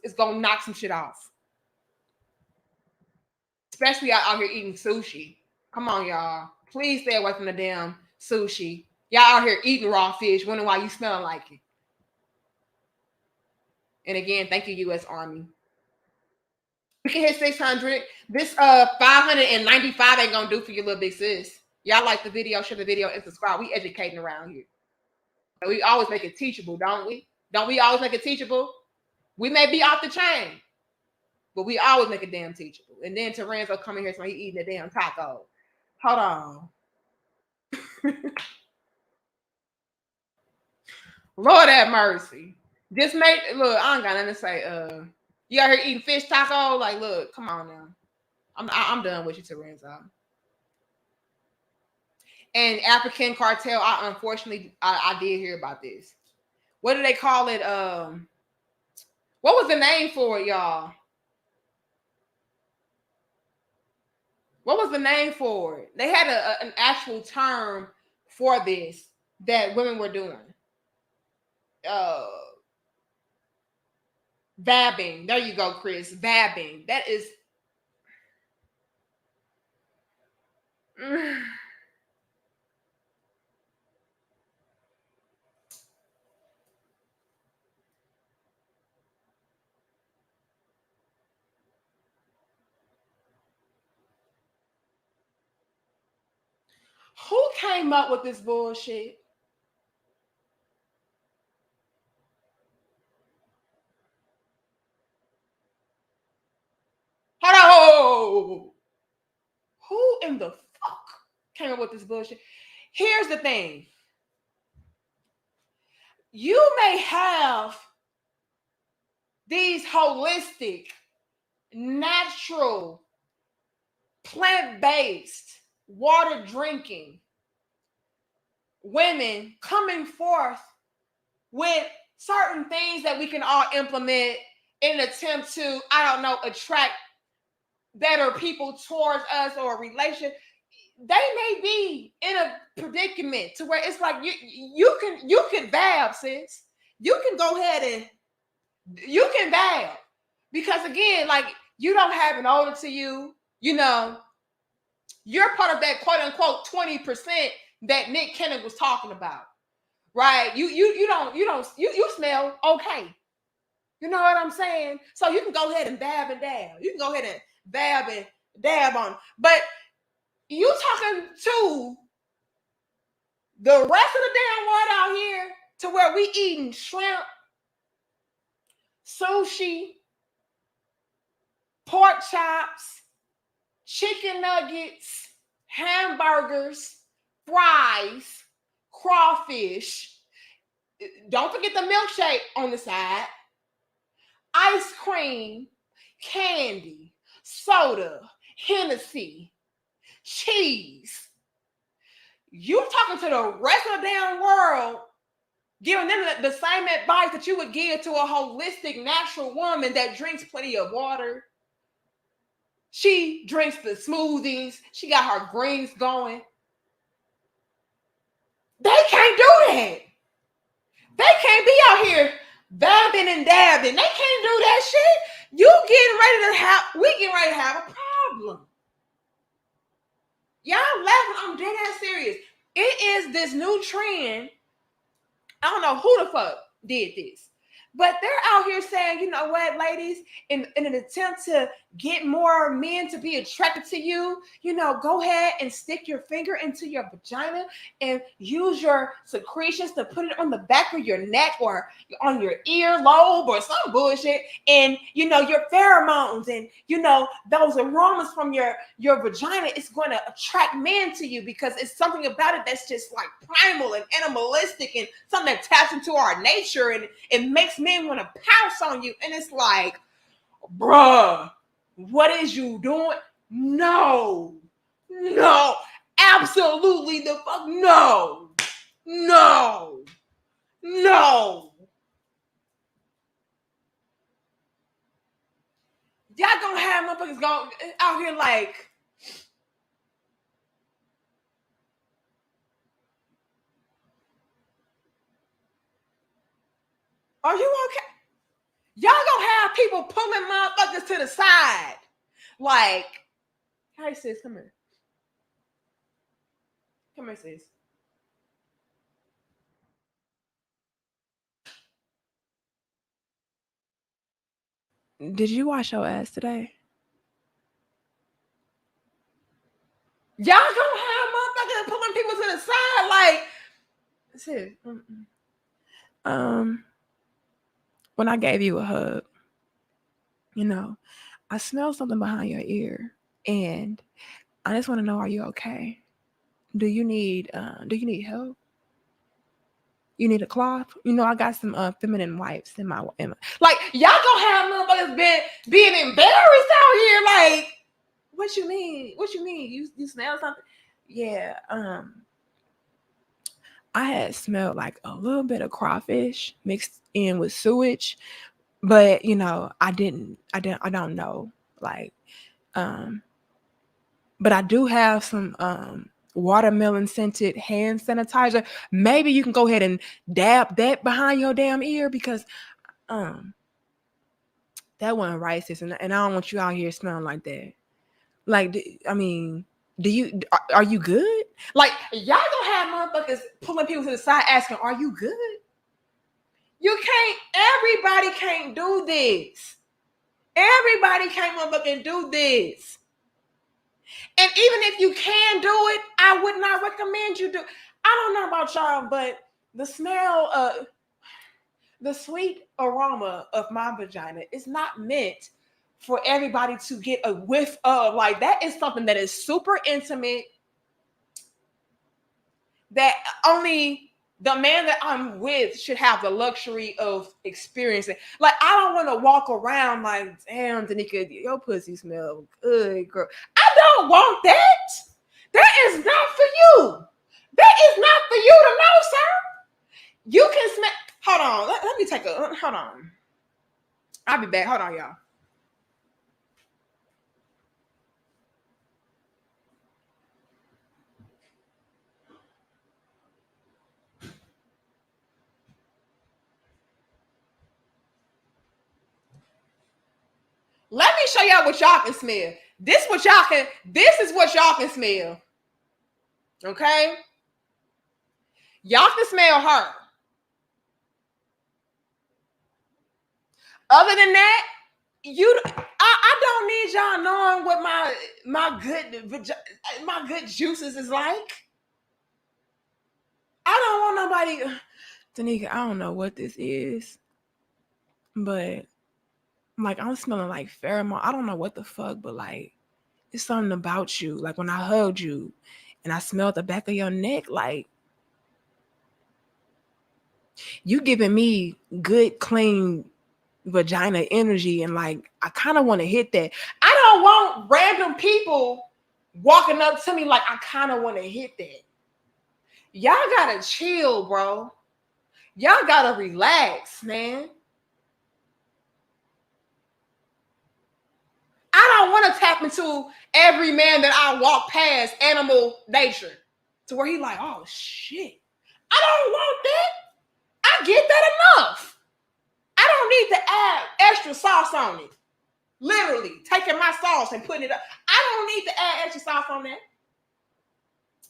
It's going to knock some shit off. Especially out here eating sushi. Come on, y'all. Please stay away from the damn sushi. Y'all out here eating raw fish, wondering why you smelling like it. And again, thank you, U.S. Army. We can hit 600. This 595 ain't gonna do for your little big sis. Y'all like the video, share the video, and subscribe. We educating around here. We always make it teachable, don't we? Don't we always make it teachable? We may be off the chain, but we always make it damn teachable. And then Terrence will come in here so he eating a damn taco. Hold on. Lord have mercy. Just look, I ain't got nothing to say. You out here eating fish taco? Like, look, come on now. I'm done with you, Terenzo. And African cartel, unfortunately I did hear about this. What do they call it? What was the name for it, y'all? What was the name for it? They had an actual term for this that women were doing. Vabbing. There you go, Chris. Vabbing. That is. Who came up with this bullshit? Hold on. Who in the fuck came up with this bullshit? Here's the thing. You may have these holistic, natural, plant-based, water drinking women coming forth with certain things that we can all implement in an attempt to, I don't know, attract better people towards us or a relation. They may be in a predicament to where it's like you can vab, sis. You can go ahead and you can vab. Because again, like, you don't have an older to you, you know, you're part of that quote unquote 20% that Nick Cannon was talking about. Right? You smell okay. You know what I'm saying? So you can go ahead and dab and dab. You can go ahead and dab and dab on. But you talking to the rest of the damn world out here to where we eating shrimp, sushi, pork chops, chicken nuggets, hamburgers, fries, crawfish. Don't forget the milkshake on the side. Ice cream, candy, soda, Hennessy, cheese. You're talking to the rest of the damn world, giving them the same advice that you would give to a holistic, natural woman that drinks plenty of water. She drinks the smoothies. She got her greens going. They can't do that. They can't be out here vabbing and dabbing. They can't do that shit. We getting ready to have a problem. Y'all laughing, I'm dead ass serious. It is this new trend. I don't know who the fuck did this, but they're out here saying, you know what, ladies, in an attempt to get more men to be attracted to you, you know, go ahead and stick your finger into your vagina and use your secretions to put it on the back of your neck or on your ear lobe or some bullshit. And, you know, your pheromones and, you know, those aromas from your vagina is going to attract men to you because it's something about it that's just like primal and animalistic and something that taps into our nature and it makes men want to pounce on you. And it's like, bruh, what is you doing? No, absolutely the fuck no. Y'all gonna have motherfuckers go out here like, are you okay? Y'all gonna have people pulling motherfuckers to the side. Like, hey sis, come here. Come here, sis. Did you wash your ass today? Y'all gonna have motherfuckers pulling people to the side like, sis. When I gave you a hug, you know, I smelled something behind your ear, and I just want to know, are you okay? Do you need help? You need a cloth? You know, I got some feminine wipes in my like, y'all gonna have motherfuckers being embarrassed out here, like, What you mean? What you mean? You smell something? Yeah. I had smelled like a little bit of crawfish mixed in with sewage, but I don't know. Like, um, but I do have some watermelon scented hand sanitizer. Maybe you can go ahead and dab that behind your damn ear because um that wasn't racist, and I don't want you out here smelling like that. Like, I mean, are you good? Like, y'all gonna have motherfuckers pulling people to the side asking, "Are you good?" You can't. Everybody can't do this. Everybody can't motherfucking do this. And even if you can do it, I would not recommend you do. I don't know about y'all, but the smell of the sweet aroma of my vagina is not meant for everybody to get a whiff of. Like, that is something that is super intimate, that only the man that I'm with should have the luxury of experiencing. Like, I don't want to walk around like, damn, Danica, your pussy smell good, girl. I don't want that. That is not for you. That is not for you to know, sir. You can smell. Hold on. Let me take a. Hold on. I'll be back. Hold on, y'all. Let me show y'all what y'all can smell. This is what y'all can smell. Okay? Y'all can smell her. Other than that, I don't need y'all knowing what my good juices is like. I don't want nobody. Danica, I don't know what this is, but like, I'm smelling like pheromone. I don't know what the fuck, but like, it's something about you. Like, when I hugged you and I smelled the back of your neck, like, you giving me good, clean vagina energy, and like, I kind of want to hit that. I don't want random people walking up to me like I kind of want to hit that. Y'all gotta chill, bro. Y'all gotta relax, man. I don't want to tap into every man that I walk past animal nature to where he like, oh shit. I don't want that. I get that enough. I don't need to add extra sauce on it. Literally taking my sauce and putting it up. I don't need to add extra sauce on that.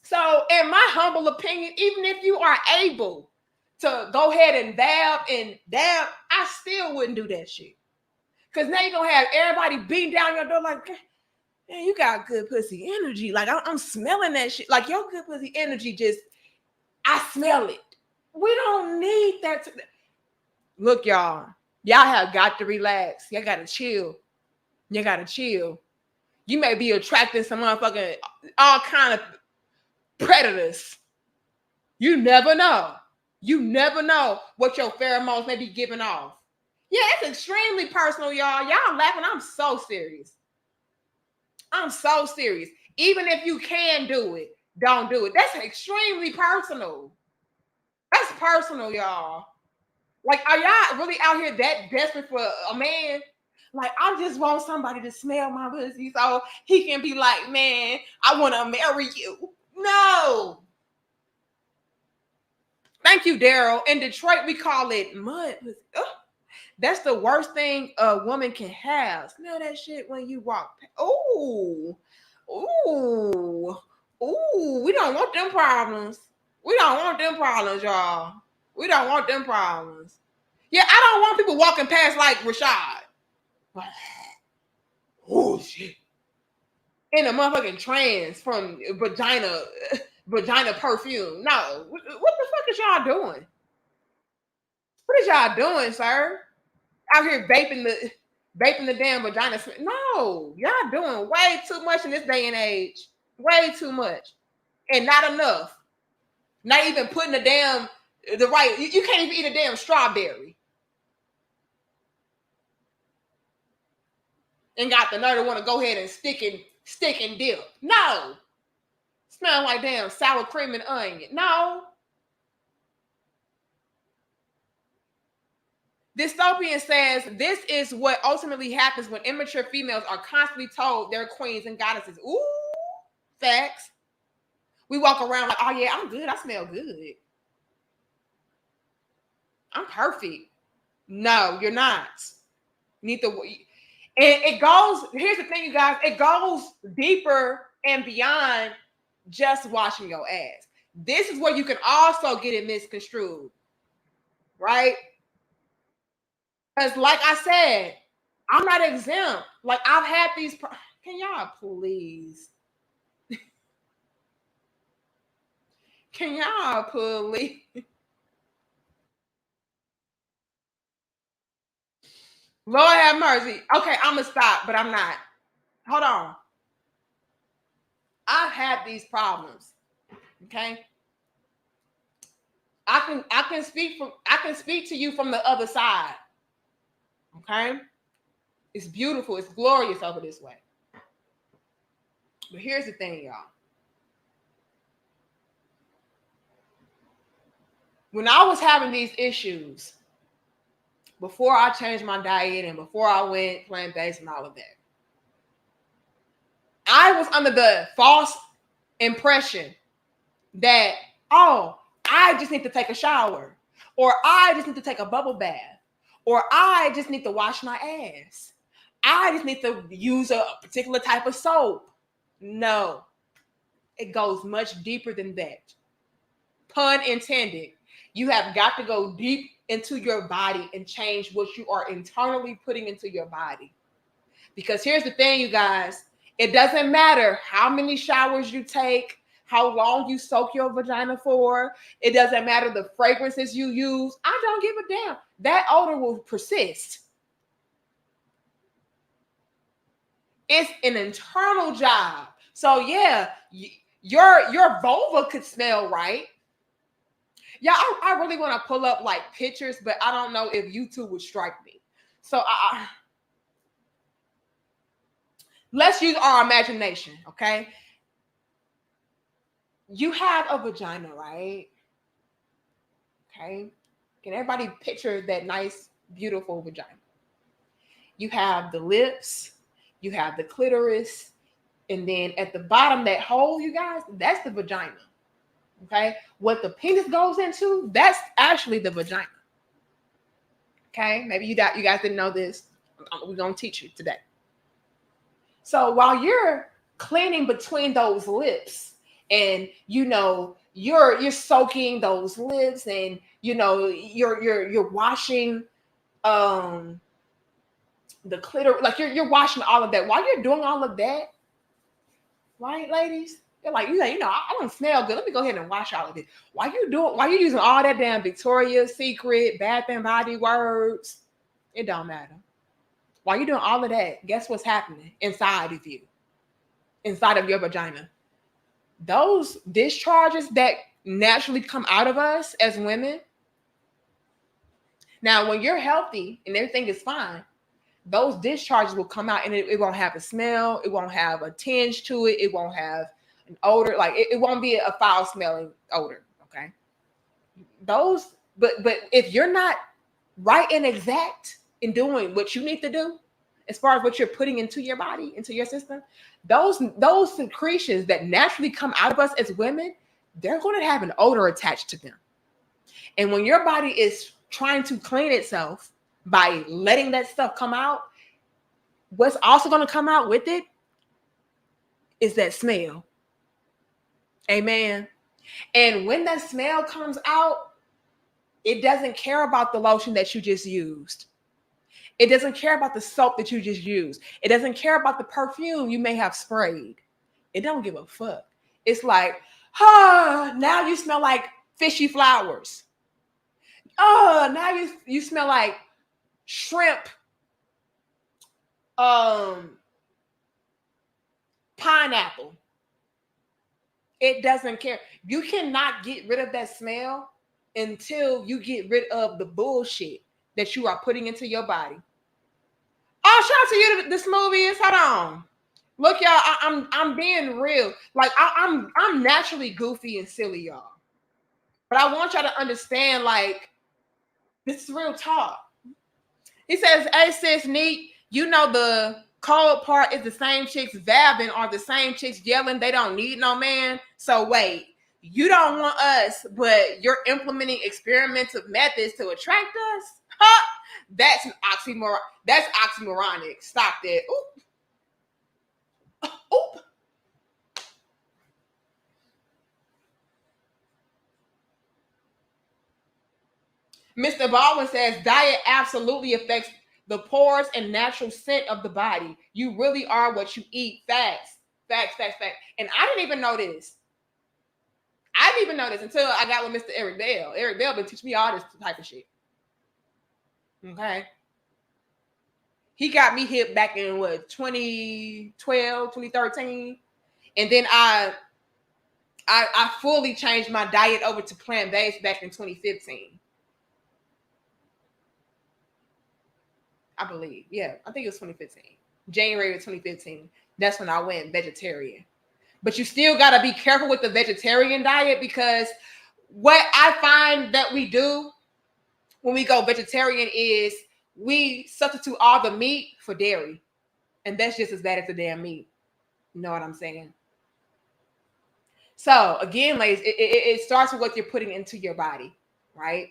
So, in my humble opinion, even if you are able to go ahead and dab, I still wouldn't do that shit. Because now you're going to have everybody beating down your door like, man, you got good pussy energy. Like, I'm smelling that shit. Like, your good pussy energy just, I smell it. We don't need that. Look, y'all have got to relax. Y'all got to chill. You got to chill. You may be attracting some motherfucking all kind of predators. You never know. You never know what your pheromones may be giving off. Yeah, it's extremely personal, y'all. Y'all laughing. I'm so serious. I'm so serious. Even if you can do it, don't do it. That's extremely personal. That's personal, y'all. Like, are y'all really out here that desperate for a man? Like, I just want somebody to smell my pussy so he can be like, man, I want to marry you. No. Thank you, Daryl. In Detroit, we call it mud pussy. Ugh. That's the worst thing a woman can have. Smell that shit when you walk. Ooh. Ooh. Ooh. We don't want them problems. We don't want them problems, y'all. We don't want them problems. Yeah, I don't want people walking past like Rashad. Oh shit. In a motherfucking trance from vagina perfume. No. What the fuck is y'all doing? What is y'all doing, sir? Out here vaping the damn vagina. No, y'all doing way too much in this day and age. Way too much. And not enough. Not even putting the right, you can't even eat a damn strawberry. And got the nerve to want to go ahead and stick stick and dip. No. Smell like damn sour cream and onion. No. Dystopian says this is what ultimately happens when immature females are constantly told they're queens and goddesses. Ooh, facts. We walk around like, oh yeah, I'm good. I smell good. I'm perfect. No, you're not. You need to. And it goes. Here's the thing, you guys. It goes deeper and beyond just washing your ass. This is where you can also get it misconstrued, right? Because, like I said, I'm not exempt. Like I've had these. Can y'all please? Can y'all please? Lord have mercy. Okay, I'm gonna stop, but I'm not. Hold on. I've had these problems. Okay. I can speak to you from the other side. Okay. It's beautiful, it's glorious over this way. But here's the thing, y'all. When I was having these issues, before I changed my diet and before I went plant-based and all of that, I was under the false impression that, oh, I just need to take a shower, or I just need to take a bubble bath, or I just need to wash my ass. I just need to use a particular type of soap. No, it goes much deeper than that. Pun intended. You have got to go deep into your body and change what you are internally putting into your body. Because here's the thing, you guys. It doesn't matter how many showers you take, how long you soak your vagina for. It doesn't matter the fragrances you use. I don't give a damn. That odor will persist. It's an internal job. So yeah, your vulva could smell right. Yeah, I really want to pull up like pictures, but I don't know if YouTube would strike me. So let's use our imagination, okay? You have a vagina, right? Okay. Can everybody picture that nice, beautiful vagina? You have the lips, you have the clitoris, and then at the bottom, that hole, you guys, that's the vagina. Okay. What the penis goes into, that's actually the vagina. Okay. Maybe you guys didn't know this. We're going to teach you today. So while you're cleaning between those lips and, you know, you're soaking those lips and, you know, you're washing the clitoris, like you're washing all of that. While you're doing all of that, right, ladies? They're like, you know, I don't smell good. Let me go ahead and wash all of this. Why you using all that damn Victoria's Secret, Bath and Body Works? It don't matter. While you're doing all of that, guess what's happening inside of you? Inside of your vagina. Those discharges that naturally come out of us as women. Now, when you're healthy and everything is fine, those discharges will come out and it won't have a smell. It won't have a tinge to it. It won't have an odor. Like it won't be a foul smelling odor. Okay. Those, but if you're not right and exact in doing what you need to do, as far as what you're putting into your body, into your system, those secretions that naturally come out of us as women, they're going to have an odor attached to them. And when your body is trying to clean itself by letting that stuff come out, what's also going to come out with it is that smell. Amen. And when that smell comes out, it doesn't care about the lotion that you just used. It doesn't care about the soap that you just used. It doesn't care about the perfume you may have sprayed. It don't give a fuck. It's like, now you smell like fishy flowers. Oh, now you smell like shrimp, pineapple. It doesn't care. You cannot get rid of that smell until you get rid of the bullshit that you are putting into your body. Oh, shout out to you, the smoothiest. Hold on. Look, y'all, I'm being real. Like I'm naturally goofy and silly, y'all. But I want y'all to understand, like, this is real talk. He says, "Hey sis, neat. You know the cold part is the same chicks vabbing or the same chicks yelling they don't need no man. So wait, you don't want us, but you're implementing experimental methods to attract us? Huh? That's an oxymoron. That's oxymoronic. Stop that. Oop, oop." Mr. Baldwin says diet absolutely affects the pores and natural scent of the body. You really are what you eat. Facts. Facts, facts, facts. And I didn't even know this. I didn't even know this until I got with Mr. Eric Bell. Eric Bell been teaching me all this type of shit. Okay. He got me hip back in what 2012, 2013. And then I fully changed my diet over to plant-based back in 2015. I believe. Yeah, I think it was 2015. January of 2015. That's when I went vegetarian. But you still got to be careful with the vegetarian diet, because what I find that we do when we go vegetarian is we substitute all the meat for dairy. And that's just as bad as the damn meat. You know what I'm saying? So again, ladies, it starts with what you're putting into your body, right?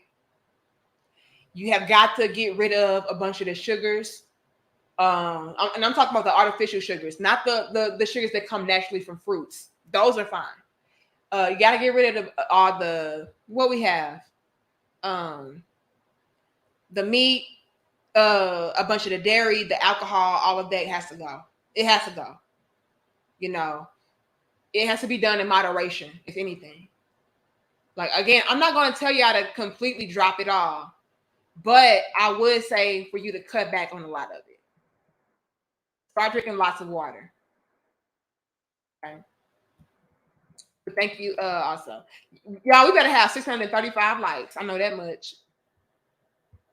You have got to get rid of a bunch of the sugars. And I'm talking about the artificial sugars, not the sugars that come naturally from fruits. Those are fine. You got to get rid of all the what we have. The meat, a bunch of the dairy, the alcohol, all of that has to go. It has to go. You know, it has to be done in moderation, if anything. Like, again, I'm not going to tell you how to completely drop it all, but I would say for you to cut back on a lot of it. Start drinking lots of water. Okay. But thank you, also. Y'all, we better have 635 likes. I know that much.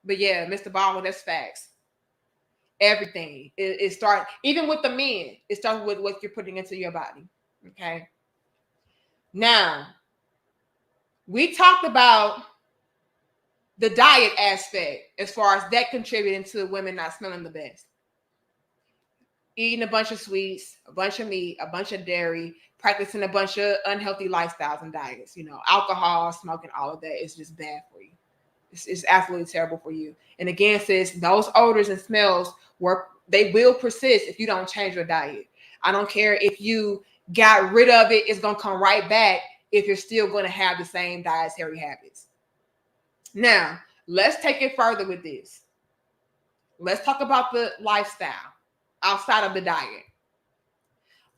But yeah, Mr. Baldwin, that's facts. Everything. It starts, even with the men, it starts with what you're putting into your body. Okay. Now, we talked about the diet aspect as far as that contributing to women not smelling the best. Eating a bunch of sweets, a bunch of meat, a bunch of dairy, practicing a bunch of unhealthy lifestyles and diets. You know, alcohol, smoking, all of that is just bad for you. It's absolutely terrible for you. And again, sis, those odors and smells they will persist if you don't change your diet. I don't care if you got rid of it, it's gonna come right back if you're still gonna have the same dietary habits. Now, let's take it further with this. Let's talk about the lifestyle outside of the diet.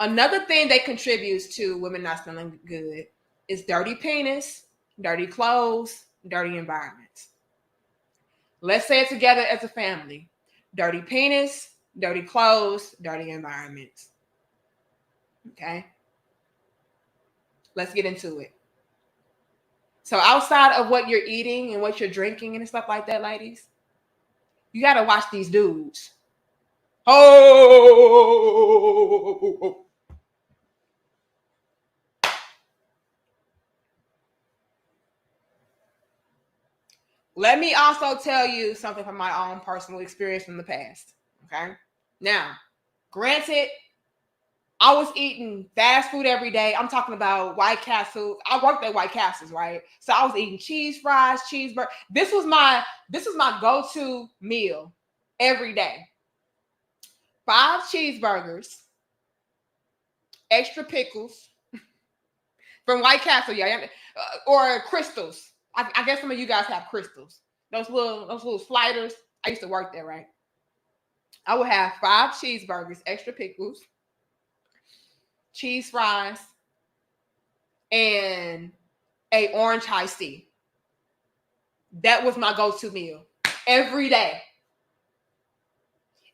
Another thing that contributes to women not smelling good is dirty penis, dirty clothes, dirty environments. Let's say it together as a family. Dirty penis, dirty clothes, dirty environments. Okay? Let's get into it. So outside of what you're eating and what you're drinking and stuff like that, ladies, you got to watch these dudes. Oh! Let me also tell you something from my own personal experience from the past. Okay. Now, granted, I was eating fast food every day. I'm talking about White Castle. I worked at White Castles, right? So I was eating cheese fries, cheeseburger. This was my go-to meal every day. 5 cheeseburgers, extra pickles from White Castle, yeah, or crystals. I guess some of you guys have crystals. Those little sliders. I used to work there, right? I would have 5 cheeseburgers, extra pickles, cheese fries, and a orange high C. That was my go-to meal every day.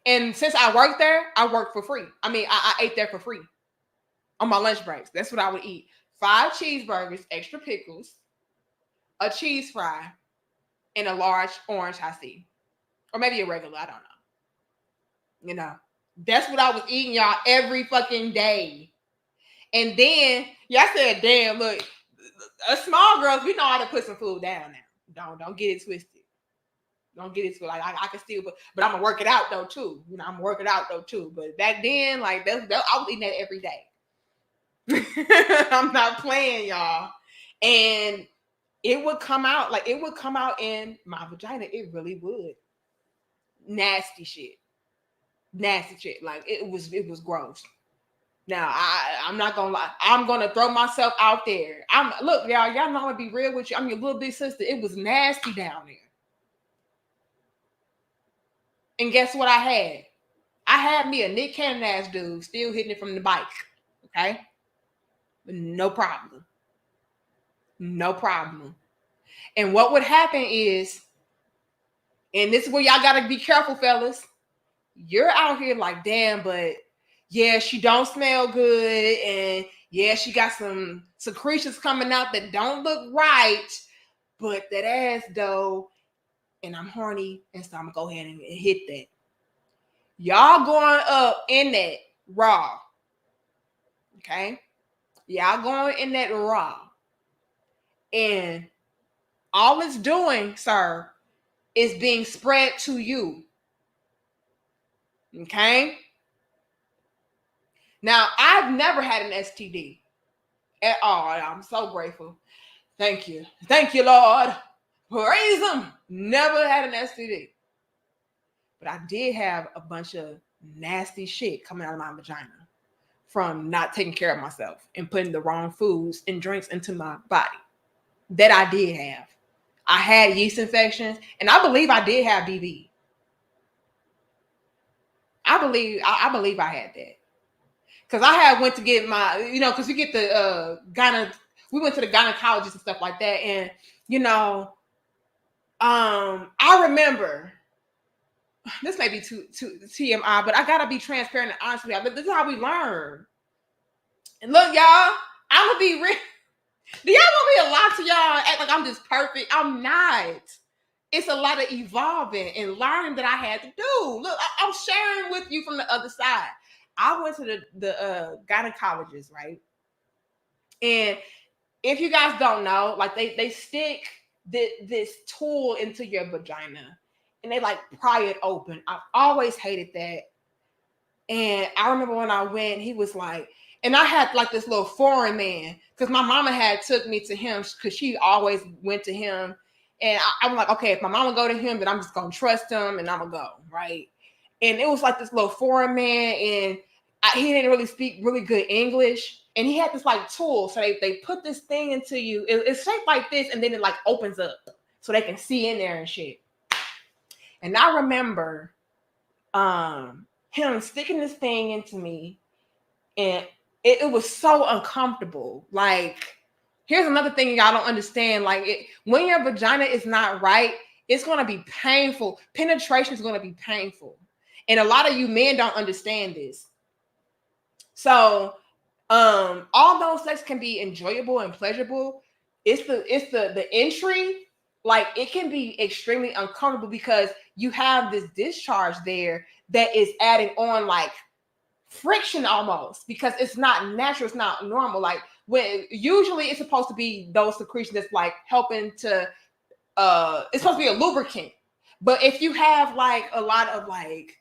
And since I worked there, I worked for free. I mean, I ate there for free on my lunch breaks. That's what I would eat. 5 cheeseburgers, extra pickles, a cheese fry, and a large orange high C. Or maybe a regular, I don't know. You know. That's what I was eating, y'all, every fucking day. And then y'all said, damn, look, us small girls, we know how to put some food down now. Don't get it twisted. Don't get it twisted. Like I can still, but I'm gonna work it out though too. You know, I'm gonna work it out though too. But back then, like I was eating that every day. I'm not playing, y'all. And it would come out in my vagina. It really would. Nasty shit. Like it was gross. Now I'm not gonna lie. I'm gonna throw myself out there. Look, y'all know I'm gonna be real with you. I'm your little big sister. It was nasty down there. And guess what I had? I had me a Nick Cannon ass dude still hitting it from the bike. Okay? No problem. No problem. And what would happen is, and this is where y'all gotta be careful, fellas. You're out here like, damn, but yeah, she don't smell good, and yeah, she got some secretions coming out that don't look right, but that ass though, and I'm horny, and so I'm gonna go ahead and hit that. Y'all going up in that raw. Okay? Y'all going in that raw. And all it's doing, sir, is being spread to you. Okay? Now, I've never had an STD at all. I'm so grateful. Thank you. Thank you, Lord. Praise him. Never had an STD. But I did have a bunch of nasty shit coming out of my vagina from not taking care of myself and putting the wrong foods and drinks into my body. That I did have. I had yeast infections, and I believe I did have BV. I believe I had that. Because I went to get my, because we get the we went to the gynecologist and stuff like that. And, I remember, this may be too TMI, but I got to be transparent and honest with y'all. This is how we learn. And look, y'all, I'm going to be real. Do y'all want me to lie to y'all and act like I'm just perfect? I'm not. It's a lot of evolving and learning that I had to do. Look, I'm sharing with you from the other side. I went to the gynecologist, right? And if you guys don't know, like they stick this tool into your vagina and they like pry it open. I've always hated that. And I remember when I went, he was like, and I had like this little foreign man because my mama had took me to him because she always went to him. And I'm like, okay, if my mama go to him, then I'm just going to trust him and I'm going to go, right? And it was like this little foreign man and he didn't really speak really good English. And he had this like tool. So they put this thing into you. It's shaped like this and then it like opens up so they can see in there and shit. And I remember him sticking this thing into me and it was so uncomfortable. Like, here's another thing y'all don't understand. Like, when your vagina is not right, it's going to be painful. Penetration is going to be painful. And a lot of you men don't understand this. So, although sex can be enjoyable and pleasurable, it's the entry, like it can be extremely uncomfortable because you have this discharge there that is adding on like friction almost because it's not natural, it's not normal. Like when usually it's supposed to be those secretions that's like helping to it's supposed to be a lubricant. But if you have like a lot of like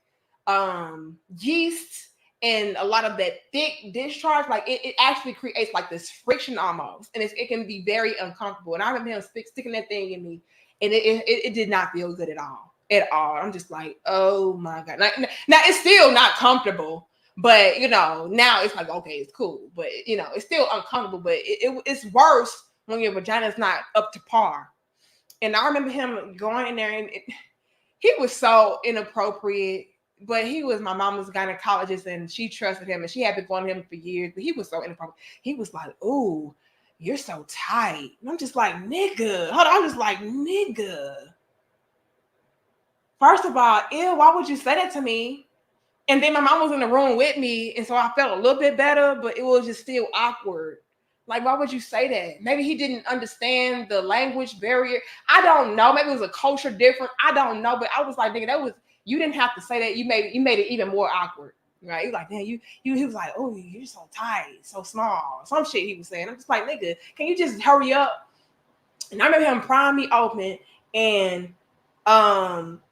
yeast and a lot of that thick discharge, like it actually creates like this friction almost, and it can be very uncomfortable. And I remember him sticking that thing in me, and it did not feel good at all. I'm just like, oh my God. Now it's still not comfortable, but now it's like, okay, it's cool, but it's still uncomfortable. But it's worse when your vagina is not up to par. And I remember him going in there, and he was so inappropriate. But he was my mama's gynecologist, and she trusted him, and she had been going to him for years. But he was so inappropriate. He was like, "Ooh, you're so tight." And I'm just like, "Nigga." Hold on, I'm just like, "Nigga." First of all, ew, why would you say that to me? And then my mom was in the room with me, and so I felt a little bit better, but it was just still awkward. Like, why would you say that? Maybe he didn't understand the language barrier. I don't know. Maybe it was a culture different. I don't know. But I was like, nigga, you didn't have to say that. You made it even more awkward. Right? He was like, damn, he was like, oh, you're so tight, so small. Some shit he was saying. I'm just like, nigga, can you just hurry up? And I remember him prying me open, and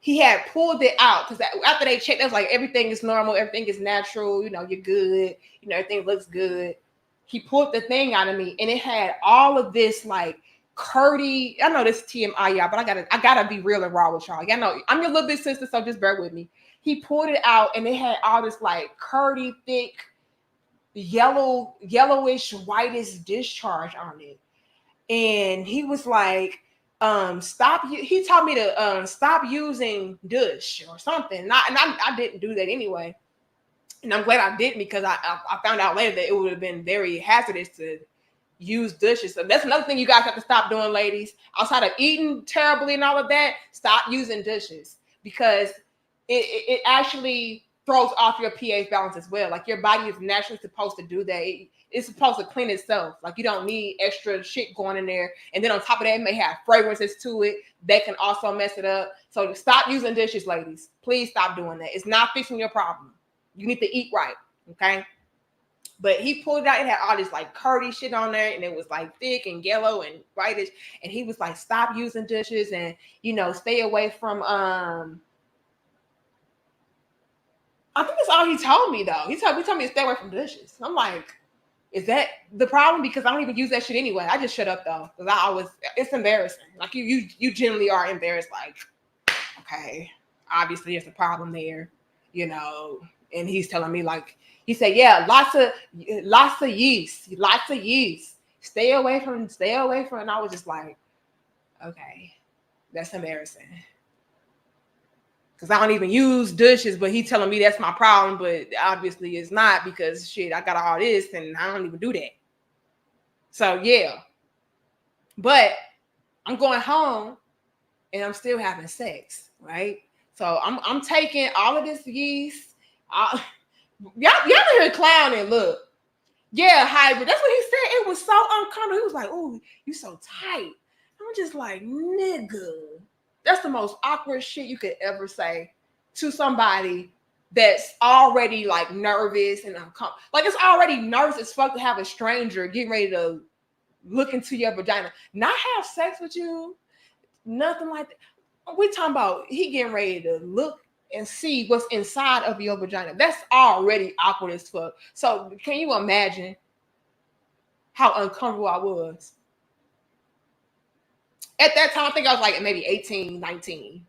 he had pulled it out because after they checked, they was like, everything is normal, everything is natural, you know, you're good, you know, everything looks good. He pulled the thing out of me, and it had all of this like curdy. I know this is TMI, y'all, but I gotta be real and raw with y'all. Y'all know I'm your little bit sister, so just bear with me. He pulled it out, and it had all this like curdy, thick, yellowish, whitish discharge on it. And he was like, he taught me to stop using dish or something. And I didn't do that anyway. And I'm glad I didn't, because I found out later that it would have been very hazardous to use dishes. So that's another thing you guys have to stop doing, ladies. Outside of eating terribly and all of that, stop using dishes, because it actually throws off your pH balance as well. Like, your body is naturally supposed to do that. It's supposed to clean itself. Like, you don't need extra shit going in there. And then on top of that, it may have fragrances to it that can also mess it up. So stop using dishes, ladies. Please stop doing that. It's not fixing your problem. You need to eat right, okay? But he pulled it out. It had all this like curdy shit on there, and it was like thick and yellow and whitish. And he was like, stop using dishes, and, you know, stay away from I think that's all he told me, though. He told me to stay away from dishes. I'm like, is that the problem? Because I don't even use that shit anyway. I just shut up, though, because it's embarrassing. Like, you generally are embarrassed. Like, okay, obviously there's a problem there, you know. And he's telling me, like, he said, yeah, lots of yeast. Stay away from. And I was just like, okay, that's embarrassing. Because I don't even use dishes, but he telling me that's my problem, but obviously it's not, because shit, I got all this and I don't even do that. So yeah. But I'm going home and I'm still having sex, right? So I'm taking all of this yeast. Y'all here clowning, look. Yeah, hybrid. That's what he said. It was so uncomfortable. He was like, oh, you so tight. I'm just like, nigga. That's the most awkward shit you could ever say to somebody that's already like nervous and uncomfortable. Like, it's already nervous as fuck to have a stranger getting ready to look into your vagina, not have sex with you, nothing like that. We talking about he getting ready to look and see what's inside of your vagina. That's already awkward as fuck. So can you imagine how uncomfortable I was? At that time, I think I was like maybe 18, 19.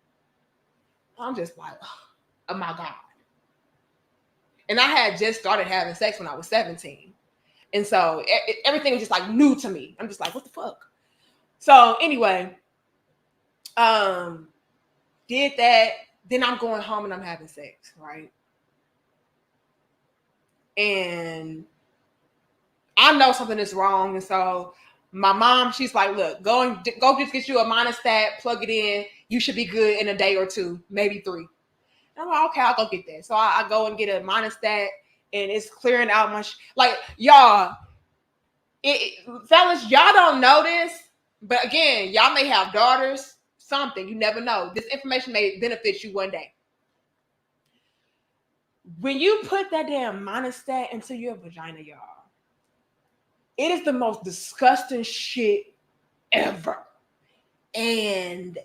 I'm just like, oh my God. And I had just started having sex when I was 17. And so everything was just like new to me. I'm just like, what the fuck? So anyway, did that. Then I'm going home and I'm having sex, right? And I know something is wrong. And so my mom, she's like, look, go just get you a monostat, plug it in. You should be good in a day or two, maybe 3. And I'm like, okay, I'll go get that. So I go and get a monostat, and it's clearing out my like, y'all, fellas, y'all don't know this, but again, y'all may have daughters, something, you never know. This information may benefit you one day. When you put that damn monostat into your vagina, y'all, it is the most disgusting shit ever. And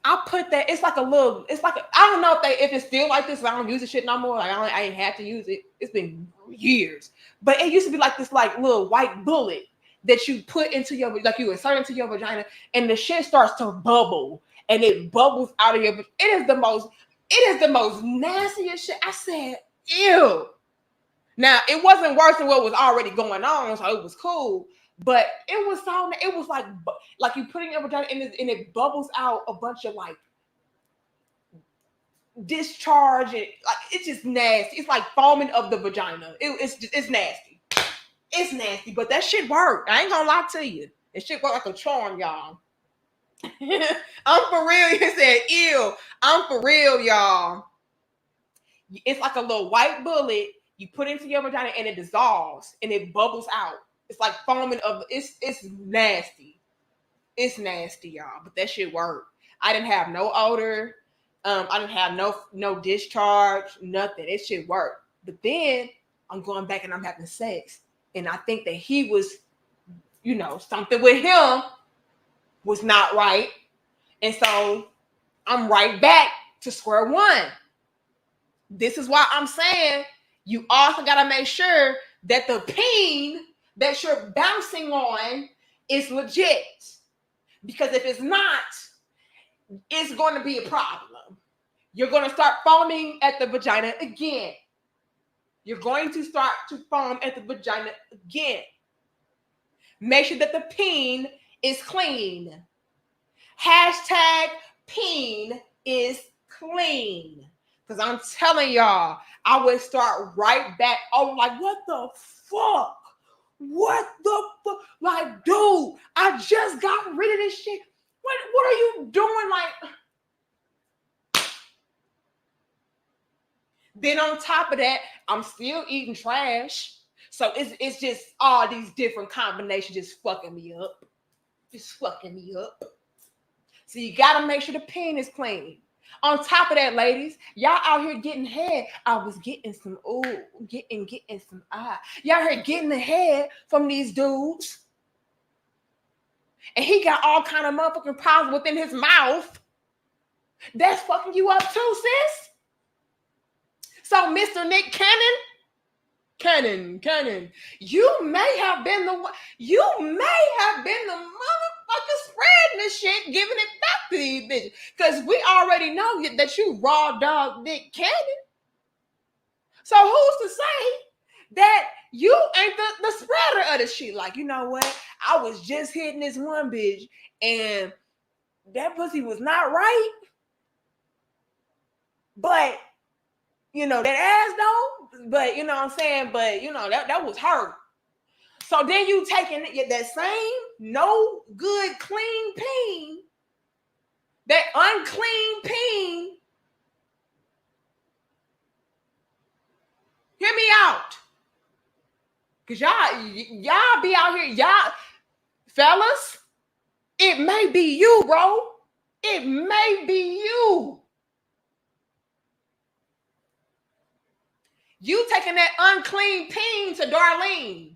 I put that, I don't know if it's still like this, I don't use the shit no more. Like, I ain't have to use it. It's been years. But it used to be like this like little white bullet that you put into your, like you insert into your vagina, and the shit starts to bubble, and it bubbles out of your, it is the most nastiest shit. I said, ew. Now, it wasn't worse than what was already going on, so it was cool. But it was like you put it in your vagina, and it bubbles out a bunch of like discharge, and like, it's just nasty. It's like foaming of the vagina. It's nasty. It's nasty, but that shit worked. I ain't gonna lie to you. It shit worked like a charm, y'all. I'm for real. He said, ew. I'm for real, y'all. It's like a little white bullet. You put it into your vagina, and it dissolves, and it bubbles out. It's like foaming of, it's nasty. It's nasty, y'all. But that shit worked. I didn't have no odor. I didn't have no discharge, nothing. It shit worked. But then I'm going back and I'm having sex. And I think that he was, something with him was not right. And so I'm right back to square one. This is why I'm saying you also got to make sure that the peen that you're bouncing on is legit. Because if it's not, it's going to be a problem. You're going to start foaming at the vagina again. You're going to start to foam at the vagina again. Make sure that the peen is clean. Hashtag peen is clean. Because I'm telling y'all, I would start right back. Oh, like, what the fuck? What the fuck? Like, dude, I just got rid of this shit. What are you doing? Like, then on top of that, I'm still eating trash. So it's just all these different combinations just fucking me up. Just fucking me up. So you gotta make sure the peen is clean. On top of that, ladies, y'all out here getting head. I was getting some getting some Y'all here getting the head from these dudes. And he got all kind of motherfucking problems within his mouth. That's fucking you up too, sis. So, Mr. Nick Cannon, you may have been the motherfucker spreading this shit, giving it back to these bitches. Because we already know that you raw dog Nick Cannon. So who's to say that you ain't the spreader of the shit? Like, you know what? I was just hitting this one bitch and that pussy was not right. But that ass though, but you know what I'm saying? But that was her. So then you taking that same no good clean peen, that unclean peen. Hear me out. Cause y'all be out here, y'all fellas, it may be you, bro. It may be you. You taking that unclean peen to Darlene.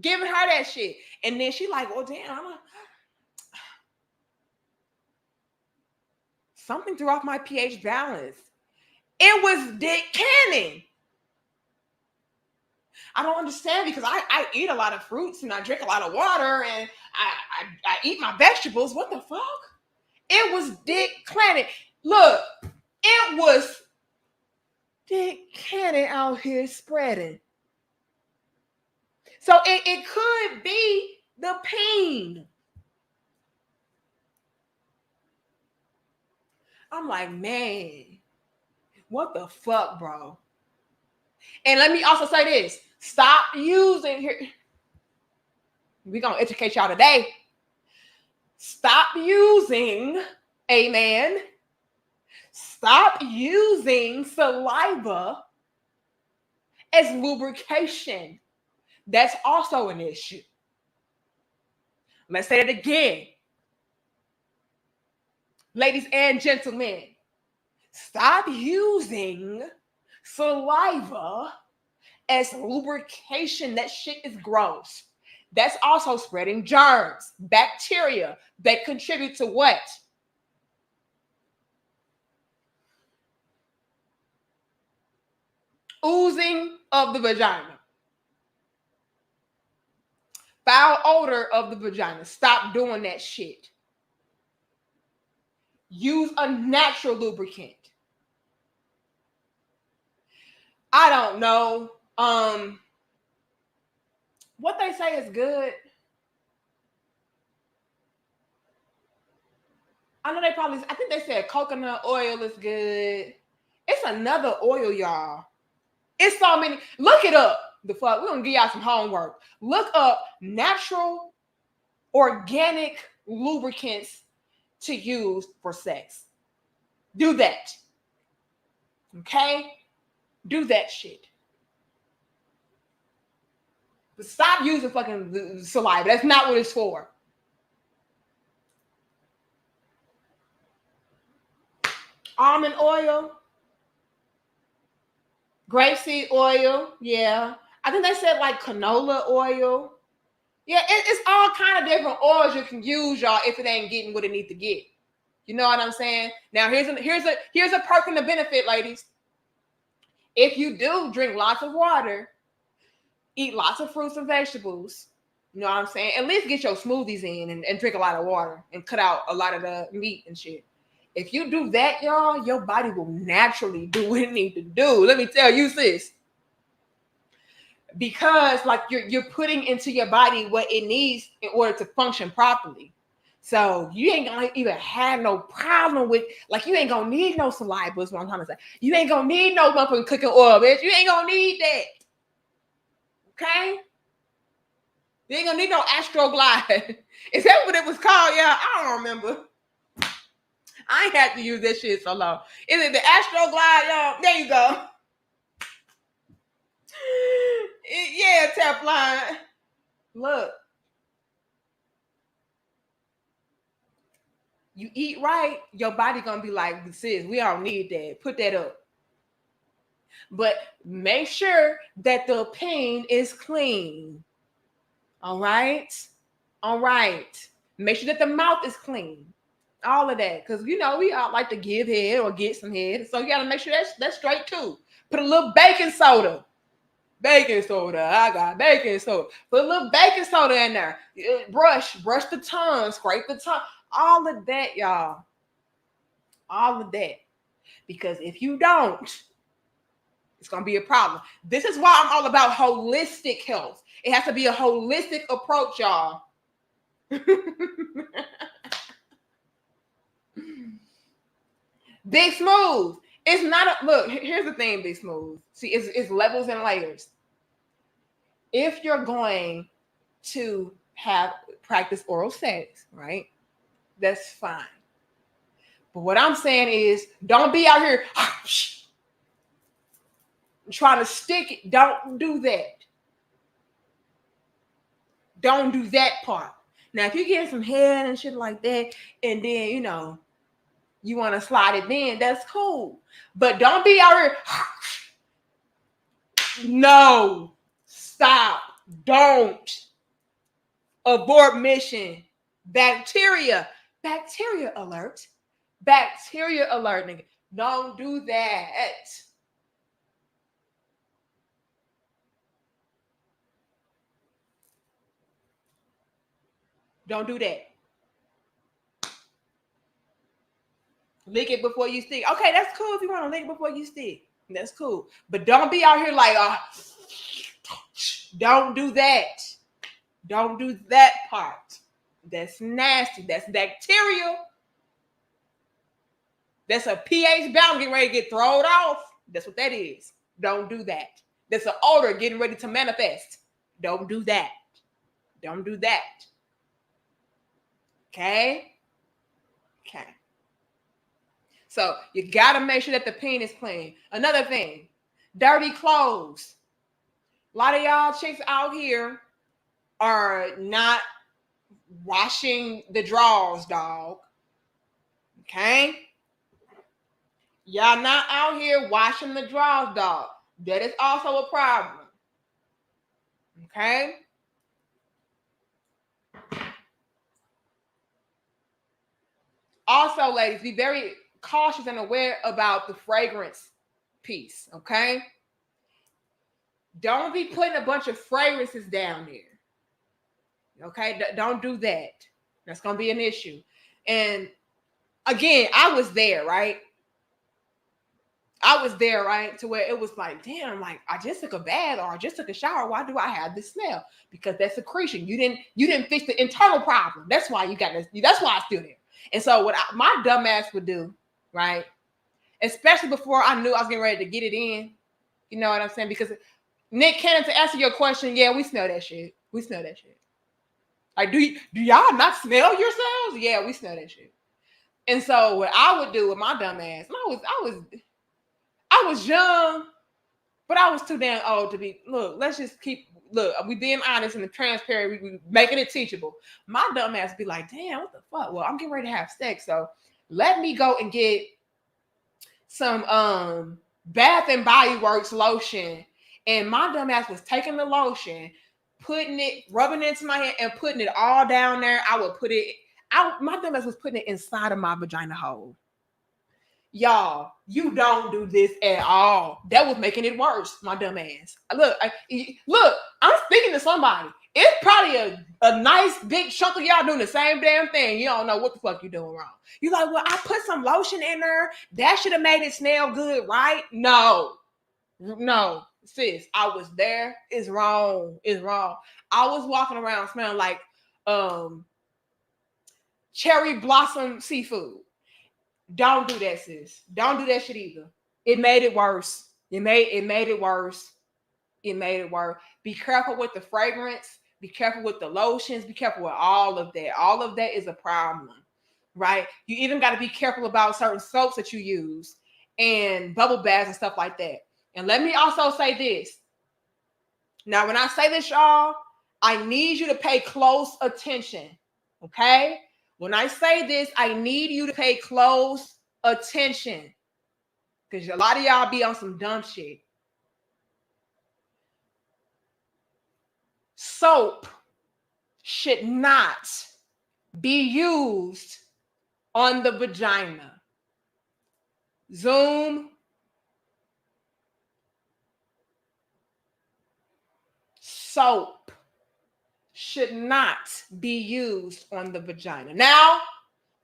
Giving her that shit. And then she like, well, damn, something threw off my pH balance. It was Dick Cannon. I don't understand because I eat a lot of fruits and I drink a lot of water and I eat my vegetables. What the fuck? It was Dick Cannon. Look, it was Dick Cannon out here spreading. So it could be the peen. I'm like, man, what the fuck, bro? And let me also say this. Stop using here. We're going to educate y'all today. Stop using, amen. Stop using saliva as lubrication. That's also an issue. Let's say it again. Ladies and gentlemen, stop using saliva as lubrication. That shit is gross. That's also spreading germs, bacteria that contribute to what? Oozing of the vagina. Foul odor of the vagina. Stop doing that shit. Use a natural lubricant. I don't know. What they say is good. I think they said coconut oil is good. It's another oil, y'all. It's so many. Look it up. The fuck. We're going to give y'all some homework. Look up natural organic lubricants to use for sex. Do that. Okay? Do that shit. But stop using fucking saliva. That's not what it's for. Almond oil, grapeseed oil. Yeah. I think they said like canola oil. Yeah, it's all kind of different oils you can use, y'all, if it ain't getting what it needs to get. You know what I'm saying? Now here's a perk and a benefit, ladies. If you do drink lots of water, eat lots of fruits and vegetables, you know what I'm saying? At least get your smoothies in and drink a lot of water and cut out a lot of the meat and shit. If you do that, y'all, your body will naturally do what it needs to do. Let me tell you, sis. Because like you're putting into your body what it needs in order to function properly. So you ain't gonna even have no problem with, like, you ain't gonna need no saliva, is what I'm trying to say. You ain't gonna need no motherfucking cooking oil, bitch. You ain't gonna need that. Okay? You ain't gonna need no Astroglide. Is that what it was called? Yeah, I don't remember. I ain't had to use that shit so long. Is it the Astroglide, y'all? There you go. Yeah, Teflon. Look. You eat right, your body gonna be like, sis, we don't need that. Put that up. But make sure that the peen is clean. All right? All right. Make sure that the mouth is clean. All of that. Because, you know, we all like to give head or get some head. So you got to make sure that's straight too. Put a little baking soda. Baking soda. I got baking soda. Put a little baking soda in there. Brush the tongue. Scrape the tongue. All of that, y'all. All of that. Because if you don't, it's going to be a problem. This is why I'm all about holistic health. It has to be a holistic approach, y'all. Big Smooth. It's not a, look, here's the thing, Big Smooth. See, it's levels and layers. If you're going to practice oral sex, right? That's fine. But what I'm saying is, don't be out here trying to stick it. Don't do that. Don't do that part. Now, if you get some head and shit like that, and then, you know, you want to slide it in, that's cool. But don't be out here. No. Stop. Don't. Abort mission. Bacteria alert. Bacteria alert, nigga. Don't do that. Don't do that. Lick it before you stick. Okay, that's cool if you want to lick it before you stick. That's cool. But don't be out here like, don't do that. Don't do that part. That's nasty. That's bacterial. That's a pH balance getting ready to get thrown off. That's what that is. Don't do that. That's an odor getting ready to manifest. Don't do that. Don't do that. Okay? Okay. So you got to make sure that the peen is clean. Another thing, dirty clothes. A lot of y'all chicks out here are not washing the drawers, dog. Okay? Y'all not out here washing the drawers, dog. That is also a problem. Okay? Also, ladies, be very cautious and aware about the fragrance piece. Okay? Don't be putting a bunch of fragrances down there. Okay? Don't do that. That's going to be an issue. And again, I was there, right? I was there, right? To where it was like, damn, like I just took a bath or I just took a shower. Why do I have this smell? Because that's secretion. You didn't fix the internal problem. That's why you got this. That's why it's still there. And so what my dumb ass would do, right? Especially before I knew I was getting ready to get it in. You know what I'm saying? Because Nick Cannon, to answer your question, yeah, we smell that shit. We smell that shit. Like, do y'all not smell yourselves? Yeah, we smell that shit. And so what I would do with my dumb ass, and I was young, but I was too damn old to be. Look, let's just we being honest and transparent. We making it teachable. My dumb ass be like, damn, what the fuck? Well, I'm getting ready to have sex, so let me go and get Bath and Body Works lotion, and my dumb ass was taking the lotion, putting it, rubbing it into my hand, and putting it all down there. My dumb ass was putting it inside of my vagina hole. Y'all, you don't do this at all. That was making it worse, my dumb ass. Look, I'm speaking to somebody. It's probably a nice big chunk of y'all doing the same damn thing. You don't know what the fuck you doing wrong. You like, well, I put some lotion in there. That should have made it smell good, right? No, sis, I was there. It's wrong. I was walking around smelling like cherry blossom seafood. Don't do that, sis. Don't do that shit either. It made it worse. It made it worse. Be careful with the fragrance. Be careful with the lotions. Be careful with all of that. All of that is a problem, right? You even got to be careful about certain soaps that you use and bubble baths and stuff like that. And let me also say this. Now, when I say this, y'all, I need you to pay close attention, okay? When I say this, I need you to pay close attention because a lot of y'all be on some dumb shit. Soap should not be used on the vagina. Zoom. Soap should not be used on the vagina. Now,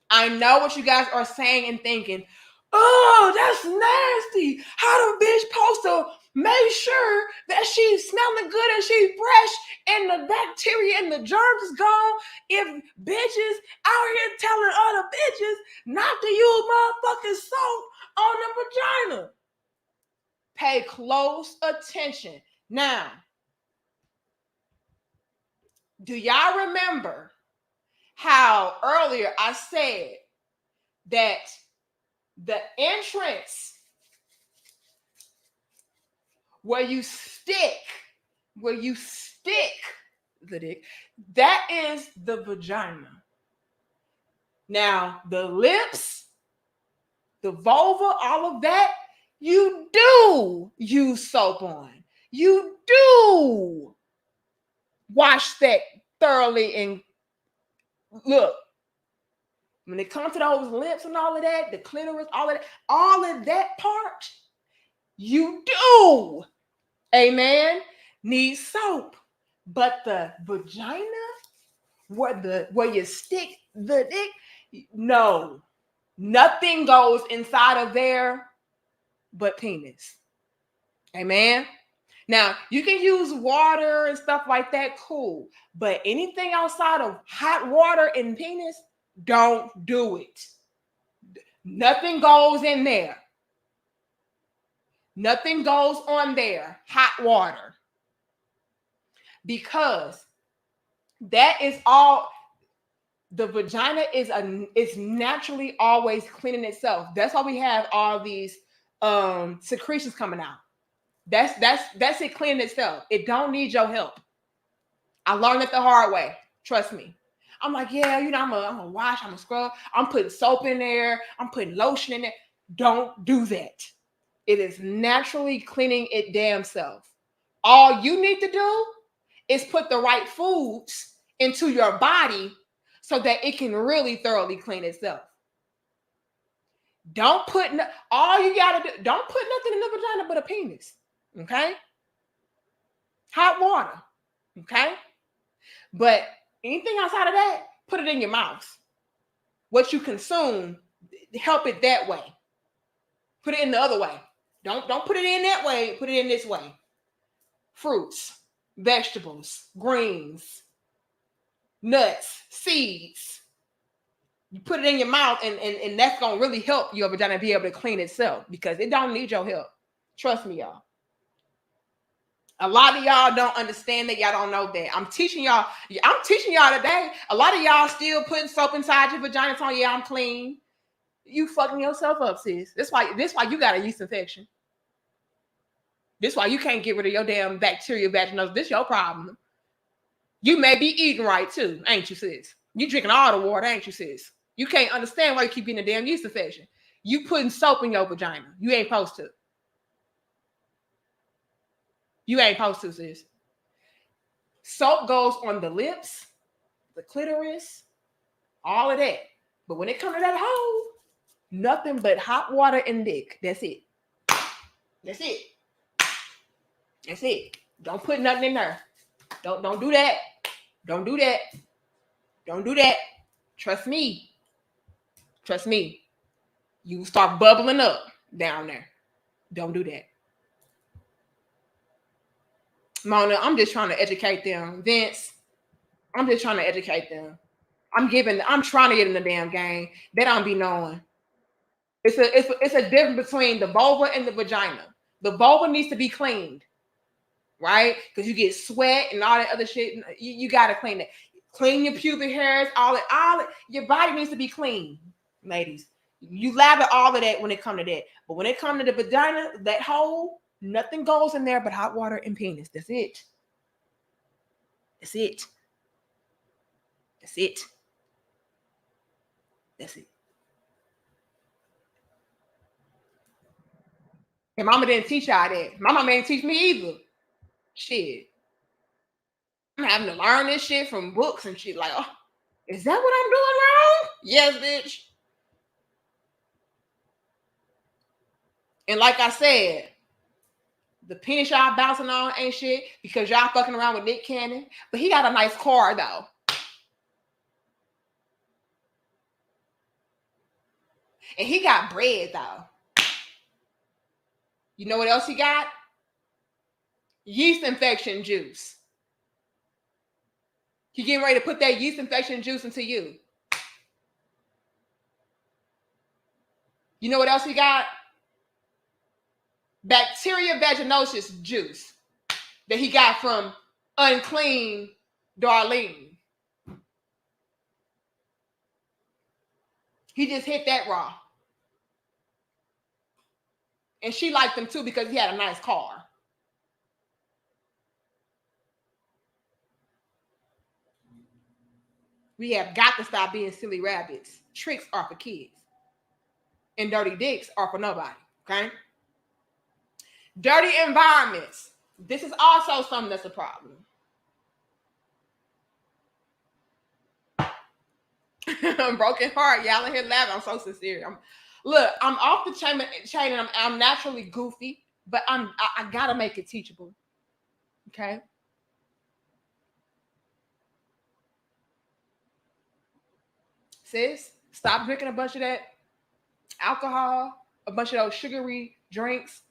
I know what you guys are saying and thinking. Oh, that's nasty. How the bitch supposed to make sure that she's smelling good and she's fresh and the bacteria and the germs is gone if bitches out here telling other bitches not to use motherfucking soap on the vagina? Pay close attention. Now, do y'all remember how earlier I said that the entrance where you stick the dick, that is the vagina. Now, the lips, the vulva, all of that, you do use soap on. You do wash that thoroughly. And look, when it comes to those lips and all of that, the clitoris, all of that part, you do, amen, need soap. But the vagina, where you stick the dick, no, nothing goes inside of there but penis. Amen. Now, you can use water and stuff like that, cool. But anything outside of hot water and penis, don't do it. Nothing goes in there. Nothing goes on there, hot water. Because that is all, the vagina is naturally always cleaning itself. That's why we have all these secretions coming out. That's it cleaning itself. It don't need your help. I learned it the hard way. Trust me. I'm like, yeah, I'm gonna wash, I'm gonna scrub. I'm putting soap in there. I'm putting lotion in there. Don't do that. It is naturally cleaning it damn self. All you need to do is put the right foods into your body so that it can really thoroughly clean itself. Don't put all you gotta do. Don't put nothing in the vagina but a penis. Okay? Hot water. Okay? But anything outside of that, put it in your mouth. What you consume, help it that way. Put it in the other way. Don't put it in that way. Put it in this way. Fruits, vegetables, greens, nuts, seeds. You put it in your mouth, and that's going to really help your vagina be able to clean itself because it don't need your help. Trust me, y'all. A lot of y'all don't understand that. Y'all don't know that. I'm teaching y'all today. A lot of y'all still putting soap inside your vagina telling you I'm clean. You fucking yourself up, sis. This why you got a yeast infection. This why you can't get rid of your damn bacteria, vaginosis. This your problem. You may be eating right too, ain't you, sis? You drinking all the water, ain't you, sis? You can't understand why you keep getting a damn yeast infection. You putting soap in your vagina. You ain't supposed to. You ain't supposed to, sis. Soap goes on the lips, the clitoris, all of that. But when it comes to that hole, nothing but hot water and dick. That's it. That's it. That's it. Don't put nothing in there. Don't do that. Don't do that. Don't do that. Trust me. Trust me. You start bubbling up down there. Don't do that. Mona, I'm just trying to educate them. Vince, I'm just trying to educate them. I'm trying to get in the damn game. They don't be knowing. It's a difference between the vulva and the vagina. The vulva needs to be cleaned, right? Because you get sweat and all that other shit. You gotta clean it. Clean your pubic hairs, all it. Your body needs to be clean, ladies. You lather all of that when it comes to that. But when it comes to the vagina, that hole, nothing goes in there but hot water and penis. That's it. That's it. That's it. That's it. And mama didn't teach y'all that. My mama didn't teach me either. Shit. I'm having to learn this shit from books and shit. Like, oh, is that what I'm doing wrong? Yes, bitch. And like I said, the penis y'all bouncing on ain't shit because y'all fucking around with Nick Cannon. But he got a nice car, though. And he got bread, though. You know what else he got? Yeast infection juice. He getting ready to put that yeast infection juice into you. You know what else he got? Bacteria vaginosis juice that he got from unclean Darlene. He just hit that raw. And she liked him too because he had a nice car. We have got to stop being silly rabbits. Tricks are for kids. And dirty dicks are for nobody. Okay? Dirty environments. This is also something that's a problem. Broken heart. Y'all in here laughing. I'm so sincere. I'm off the chain and I'm naturally goofy, but I gotta make it teachable. Okay? Sis, stop drinking a bunch of that alcohol, a bunch of those sugary drinks,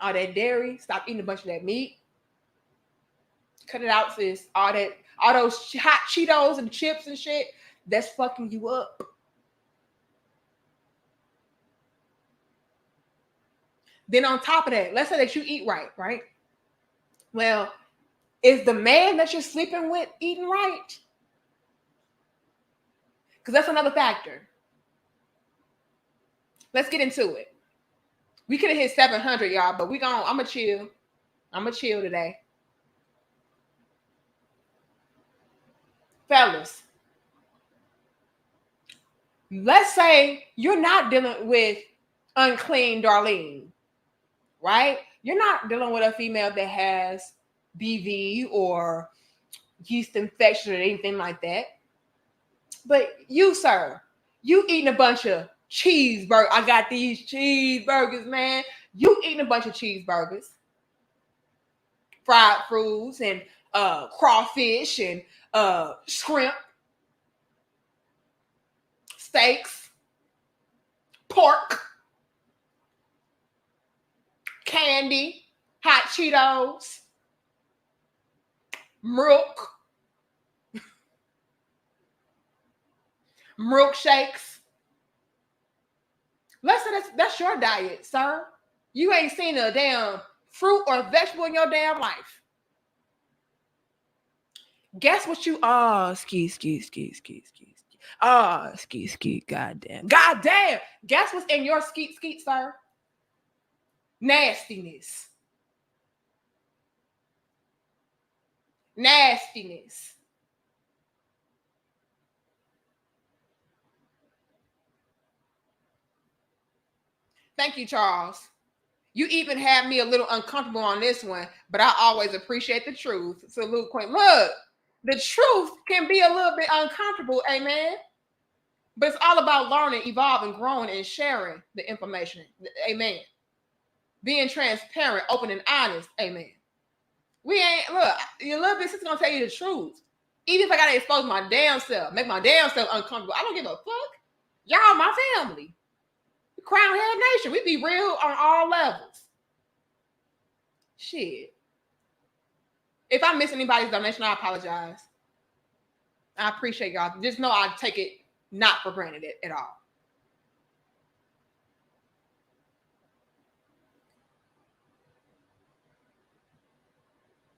all that dairy. Stop eating a bunch of that meat. Cut it out, sis. All those hot Cheetos and chips and shit, that's fucking you up. Then on top of that, let's say that you eat right? Well, is the man that you're sleeping with eating right? Because that's another factor. Let's get into it. We could have hit 700, y'all, but I'm going to chill. I'm going to chill today. Fellas, let's say you're not dealing with unclean Darlene, right? You're not dealing with a female that has BV or yeast infection or anything like that. But you, sir, you eating a bunch of cheeseburgers. I got these cheeseburgers, man. You eating a bunch of cheeseburgers, fried foods, and crawfish and shrimp, steaks, pork, candy, hot Cheetos, milk, milkshakes. Let's say that's your diet, sir. You ain't seen a damn fruit or vegetable in your damn life. Guess what you ski. Ski. Goddamn. Guess what's in your skeet, sir? Nastiness. Thank you, Charles. You even had me a little uncomfortable on this one, but I always appreciate the truth. Salute, Queen. Look, the truth can be a little bit uncomfortable, amen. But it's all about learning, evolving, growing, and sharing the information. Amen. Being transparent, open, and honest. Amen. We ain't, look, your little bit sister gonna tell you the truth. Even if I gotta expose my damn self, make my damn self uncomfortable, I don't give a fuck. Y'all my family. Crown Head Nation. We be real on all levels. Shit. If I miss anybody's donation, I apologize. I appreciate y'all. Just know I take it not for granted at all.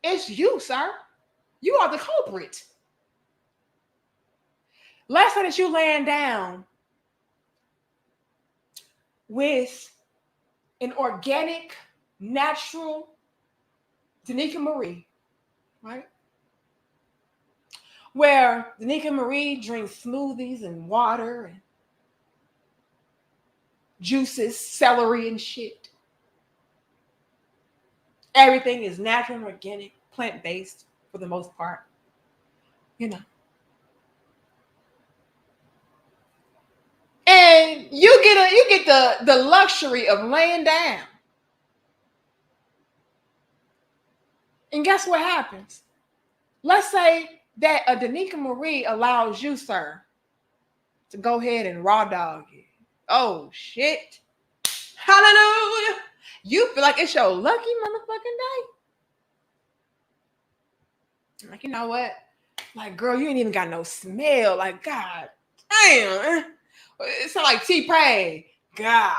It's you, sir. You are the culprit. Let's say that you laying down with an organic, natural Danica Marie, right? Where Danica Marie drinks smoothies and water and juices, celery and shit. Everything is natural and organic, plant-based for the most part. You know. And you get the luxury of laying down. And guess what happens? Let's say that a Danica Marie allows you, sir, to go ahead and raw dog it. Oh shit. Hallelujah. You feel like it's your lucky motherfucking day. Like, you know what? Like, girl, you ain't even got no smell. Like, God damn. It sound like T-Pain. God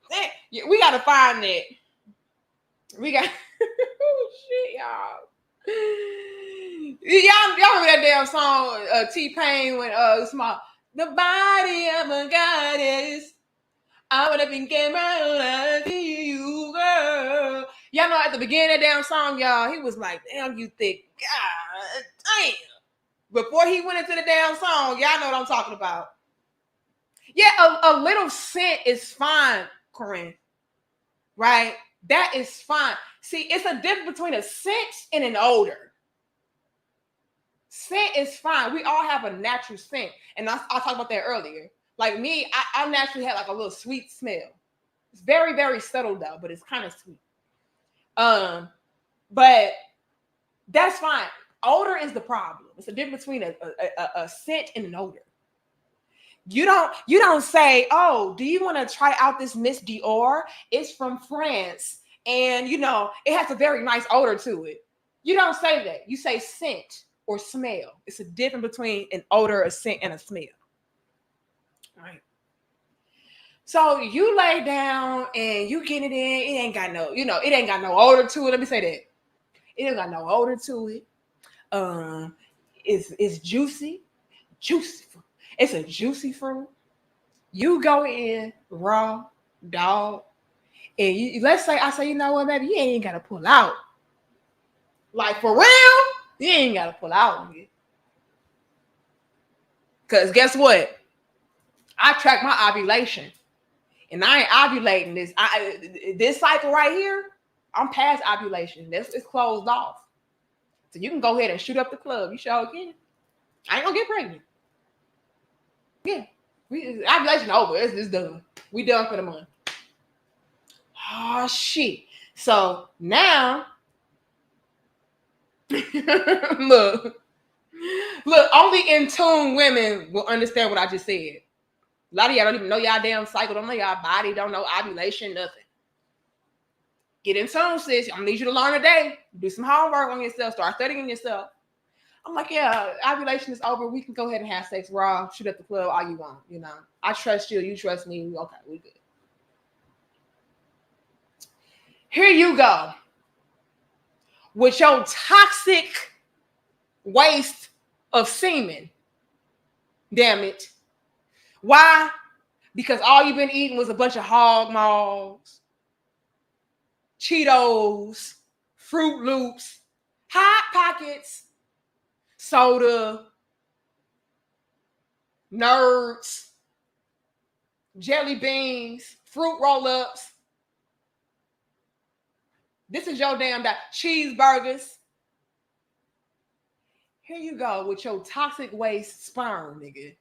damn. We gotta find it. We got oh shit, y'all. Y'all remember that damn song, T-Pain when small. The body of a goddess. I would have been getting around to you, girl. Y'all know at the beginning of that damn song, y'all, he was like, damn, you thick. God damn. Before he went into the damn song, y'all know what I'm talking about. Yeah, a little scent is fine, Corinne. Right? That is fine. See, it's a difference between a scent and an odor. Scent is fine. We all have a natural scent. And I talked about that earlier. Like me, I naturally have like a little sweet smell. It's very, very subtle though, but it's kind of sweet. But that's fine. Odor is the problem. It's a difference between a scent and an odor. You don't say, oh, do you want to try out this Miss Dior? It's from France. And you know, it has a very nice odor to it. You don't say that. You say scent or smell. It's a difference between an odor, a scent, and a smell. Right. So you lay down and you get it in. It ain't got no, it ain't got no odor to it. Let me say that. It ain't got no odor to it. It's juicy. It's a juicy fruit. You go in raw, dog, and let's say I say, you know what, baby, you ain't gotta pull out. Like for real, you ain't gotta pull out. Cause guess what? I track my ovulation, and I ain't ovulating this cycle right here. I'm past ovulation. It's closed off. So you can go ahead and shoot up the club. You sure can. I ain't gonna get pregnant. Yeah. Ovulation over. It's done. We done for the month. Oh shit. So now look, only in tune women will understand what I just said. A lot of y'all don't even know y'all damn cycle, don't know y'all body, don't know ovulation, nothing. Get in tune, sis. I'm gonna need you to learn today. Do some homework on yourself, start studying yourself. I'm like, yeah, ovulation is over. We can go ahead and have sex raw, shoot at the club all you want. I trust you. You trust me. Okay, we good. Here you go with your toxic waste of semen. Damn it. Why? Because all you've been eating was a bunch of hog maws, Cheetos, Fruit Loops, Hot Pockets, soda, Nerds, jelly beans, fruit roll-ups. This is your damn diet. Cheeseburgers. Here you go with your toxic waste sperm, nigga.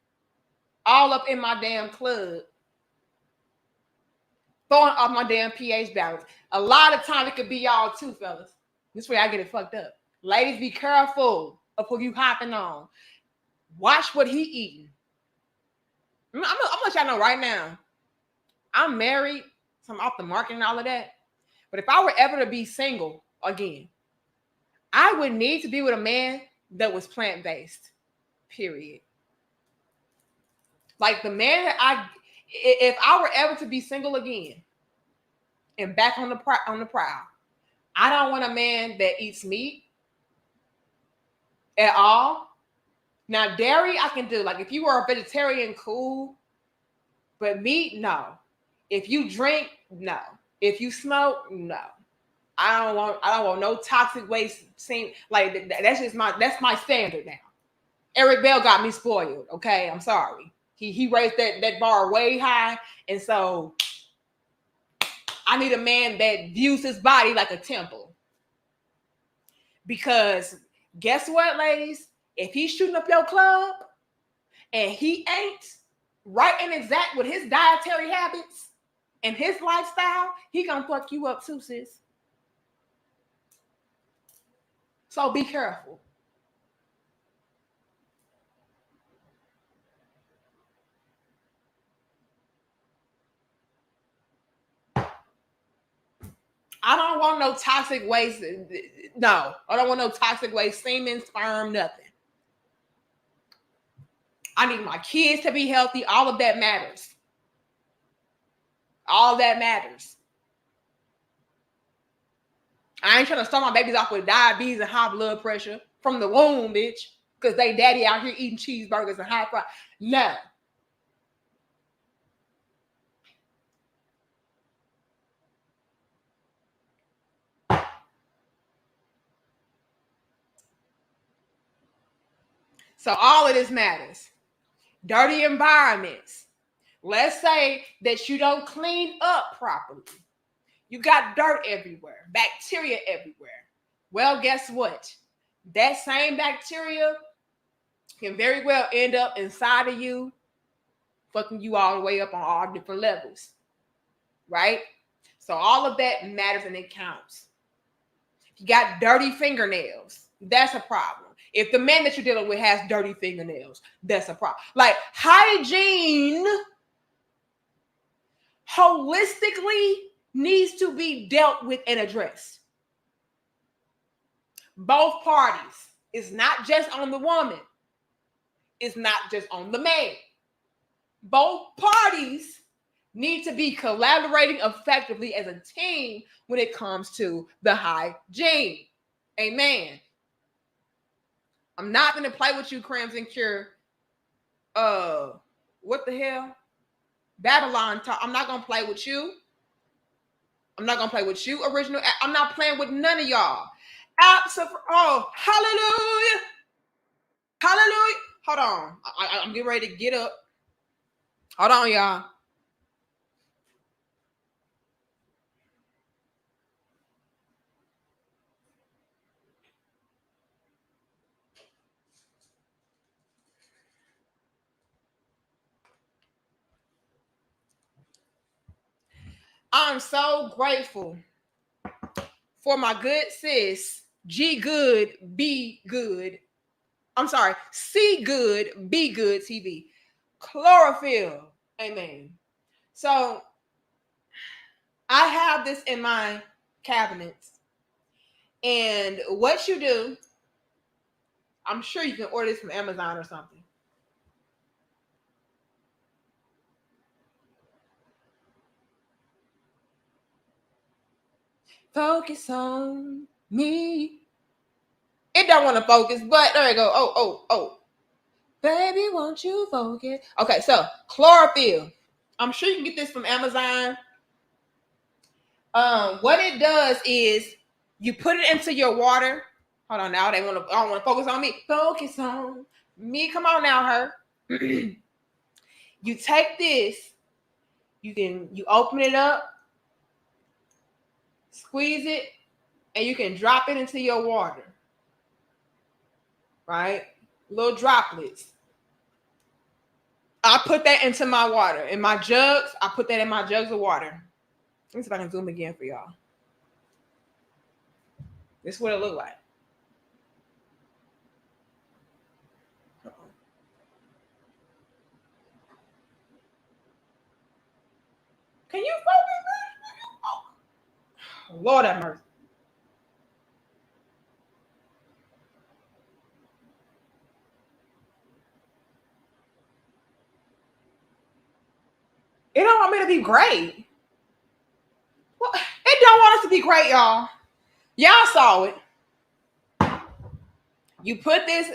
All up in my damn club. Throwing off my damn pH balance. A lot of time it could be y'all too, fellas. This way I get it fucked up. Ladies, be careful of who you hopping on. Watch what he eating. I'm gonna let y'all know right now. I'm married, so I'm off the market and all of that. But if I were ever to be single again, I would need to be with a man that was plant-based. Period. Like the man that if I were ever to be single again and back on the prowl, I don't want a man that eats meat at all. Now, dairy, I can do. Like, if you are a vegetarian, cool. But meat, no. If you drink, no. If you smoke, no. I don't want no toxic waste. That's my standard now. Eric Bell got me spoiled. Okay, I'm sorry. He raised that bar way high, and so I need a man that views his body like a temple. Because guess what, ladies? If he's shooting up your club and he ain't right and exact with his dietary habits and his lifestyle, he gonna fuck you up too, sis. So be careful. I don't want no toxic waste. No, I don't want no toxic waste, semen, sperm, nothing. I need my kids to be healthy. All of that matters. All that matters. I ain't trying to start my babies off with diabetes and high blood pressure from the womb, bitch, because they daddy out here eating cheeseburgers and high fries. No. So all of this matters. Dirty environments. Let's say that you don't clean up properly. You got dirt everywhere, bacteria everywhere. Well, guess what? That same bacteria can very well end up inside of you, fucking you all the way up on all different levels, right? So all of that matters and it counts. If you got dirty fingernails, that's a problem. If the man that you're dealing with has dirty fingernails, that's a problem. Like hygiene holistically needs to be dealt with and addressed. Both parties. It's not just on the woman. It's not just on the man. Both parties need to be collaborating effectively as a team when it comes to the hygiene. Amen. I'm not going to play with you, Crimson Cure. What the hell? Babylon talk. I'm not going to play with you. I'm not going to play with you, original. I'm not playing with none of y'all. Oh, hallelujah. Hallelujah. Hold on. I'm getting ready to get up. Hold on, y'all. I'm so grateful for my good sis, G Good, B Good. I'm sorry, C Good, B Good TV. Chlorophyll. Amen. So I have this in my cabinets. And what you do, I'm sure you can order this from Amazon or something. Focus on me. It don't want to focus, but there you go. Oh. Baby, won't you focus? Okay, so chlorophyll. I'm sure you can get this from Amazon. What it does is you put it into your water. Hold on now. I don't want to focus on me. Focus on me. Come on now, her. You take this you open it up, squeeze it, and you can drop it into your water. Right? Little droplets. I put that into my water. In my jugs, I put that in my jugs of water. Let me see if I can zoom again for y'all. This is what it looked like. Can you focus? Oh, Lord have mercy. It don't want me to be great. Well, it don't want us to be great, y'all. Y'all saw it. You put this,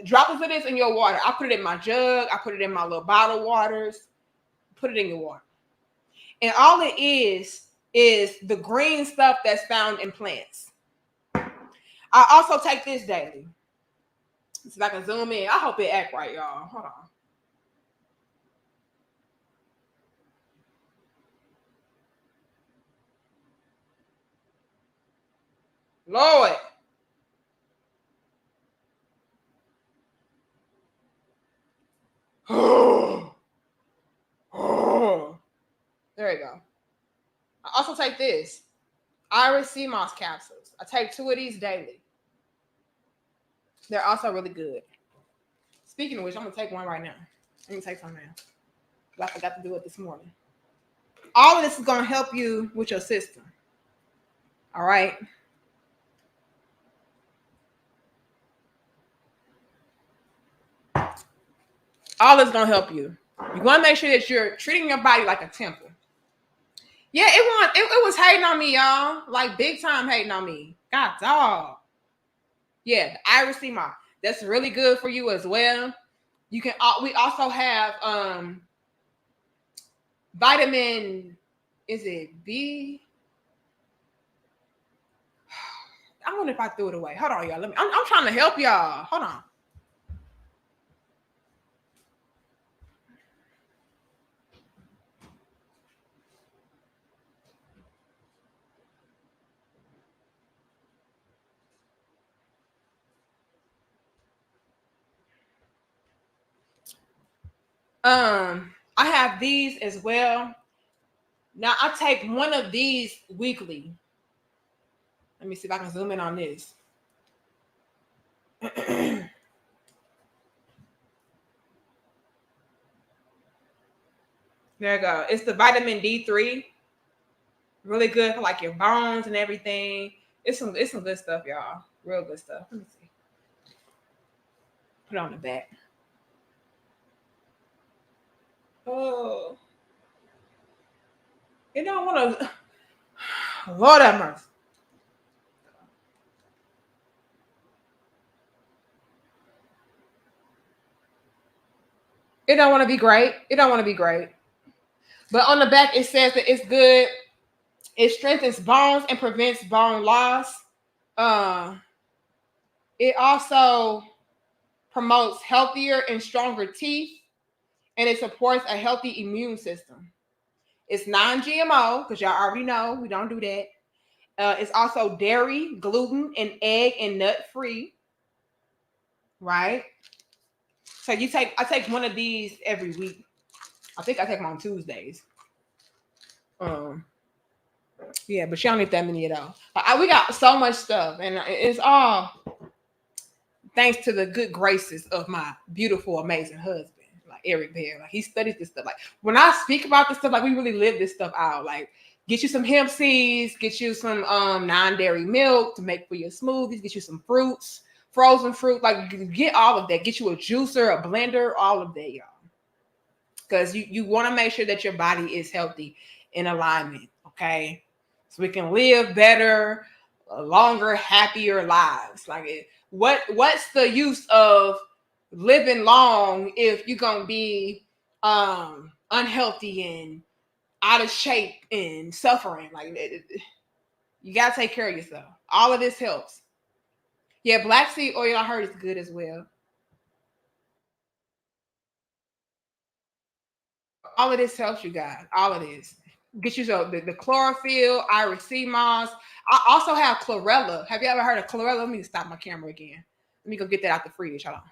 droplets of this in your water. I put it in my jug. I put it in my little bottled waters. Put it in your water. And all it is the green stuff that's found in plants. I also take this daily. See if I can zoom in. I hope it act right, y'all. Hold on. Lord. There you go. I also take this. Iris sea moss capsules. I take 2 of these daily. They're also really good. Speaking of which, I'm going to take one right now. I'm going to take some now. I forgot to do it this morning. All of this is going to help you with your system. All right? All is going to help you. You want to make sure that you're treating your body like a temple. Yeah, it was hating on me, y'all. Like big time hating on me. God dog. Yeah, the Iris sea moss. That's really good for you as well. You can. We also have vitamin. Is it B? I wonder if I threw it away. Hold on, y'all. I'm trying to help y'all. Hold on. I have these as well. Now I take one of these weekly. Let me see if I can zoom in on this. There you go. It's the vitamin D3. Really good for like your bones and everything. It's some good stuff, y'all. Real good stuff. Let me see. Put it on the back. Oh. You don't want to. Lord have mercy. It don't want to be great. It don't want to be great. But on the back, it says that it's good. It strengthens bones and prevents bone loss. It also promotes healthier and stronger teeth, and it supports a healthy immune system. It's non-GMO, because y'all already know we don't do that. It's also dairy, gluten, and egg and nut free. Right? So I take one of these every week. I think I take them on Tuesdays. Yeah, but she don't need that many at all. We got so much stuff, and it's all thanks to the good graces of my beautiful, amazing husband, like Eric Bear. Like he studies this stuff. Like when I speak about this stuff, like we really live this stuff out. Like get you some hemp seeds, get you some non-dairy milk to make for your smoothies, get you some fruits, frozen fruit, like get all of that. Get you a juicer, a blender, all of that, y'all. Because you want to make sure that your body is healthy in alignment, okay? So we can live better, longer, happier lives. Like what's the use of living long if you're gonna be unhealthy and out of shape and suffering? Like you gotta take care of yourself. All of this helps. Yeah, black seed oil I heard is good as well. All of this helps you guys. All of this. Get you the chlorophyll, iris sea moss. I also have chlorella. Have you ever heard of chlorella? Let me stop my camera again. Let me go get that out the fridge. Hold on.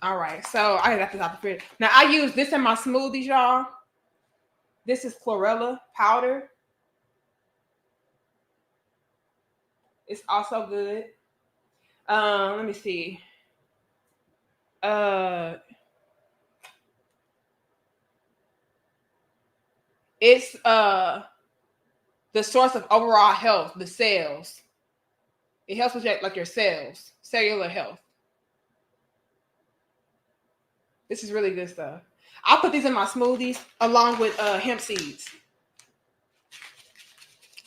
All right, so I got this out the fridge. Now I use this in my smoothies, y'all. This is chlorella powder. It's also good. Let me see. It's the source of overall health, the cells. It helps with your cells, cellular health. This is really good stuff. I'll put these in my smoothies along with hemp seeds.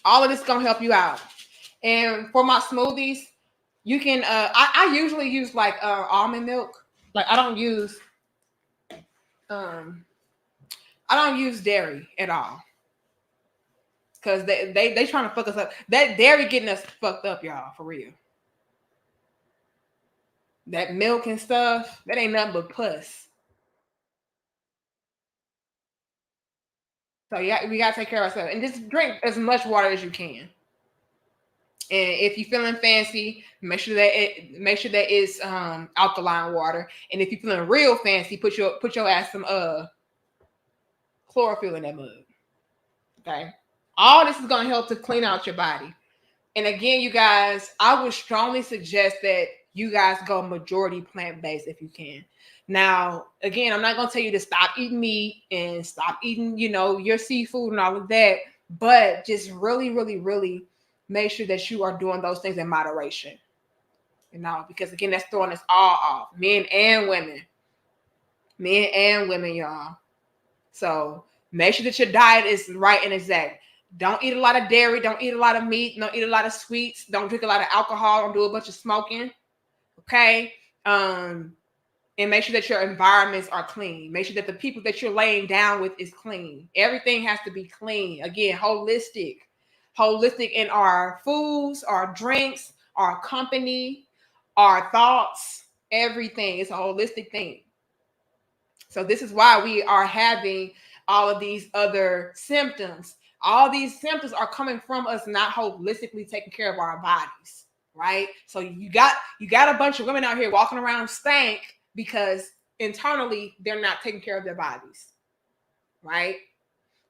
All of this is gonna help you out. And for my smoothies, you can I usually use like almond milk. Like I don't use dairy at all. Cause they trying to fuck us up. That dairy getting us fucked up, y'all, for real. That milk and stuff, that ain't nothing but pus. So yeah, we gotta take care of ourselves and just drink as much water as you can. And if you're feeling fancy, make sure that it's alkaline water. And if you're feeling real fancy, put your ass some chlorophyll in that mug. Okay. All this is gonna help to clean out your body. And again, you guys, I would strongly suggest that you guys go majority plant-based if you can. Now, again, I'm not gonna tell you to stop eating meat and stop eating, your seafood and all of that, but just really, really, really make sure that you are doing those things in moderation. Because again, that's throwing us all off, men and women, y'all. So make sure that your diet is right and exact. Don't eat a lot of dairy. Don't eat a lot of meat. Don't eat a lot of sweets. Don't drink a lot of alcohol. Don't do a bunch of smoking. Okay. And make sure that your environments are clean. Make sure that the people that you're laying down with is clean. Everything has to be clean. Again, holistic in our foods, our drinks, our company, our thoughts, everything. It's a holistic thing. So this is why we are having all of these other symptoms. All these symptoms are coming from us not holistically taking care of our bodies, right? So you got a bunch of women out here walking around stank because internally they're not taking care of their bodies, right?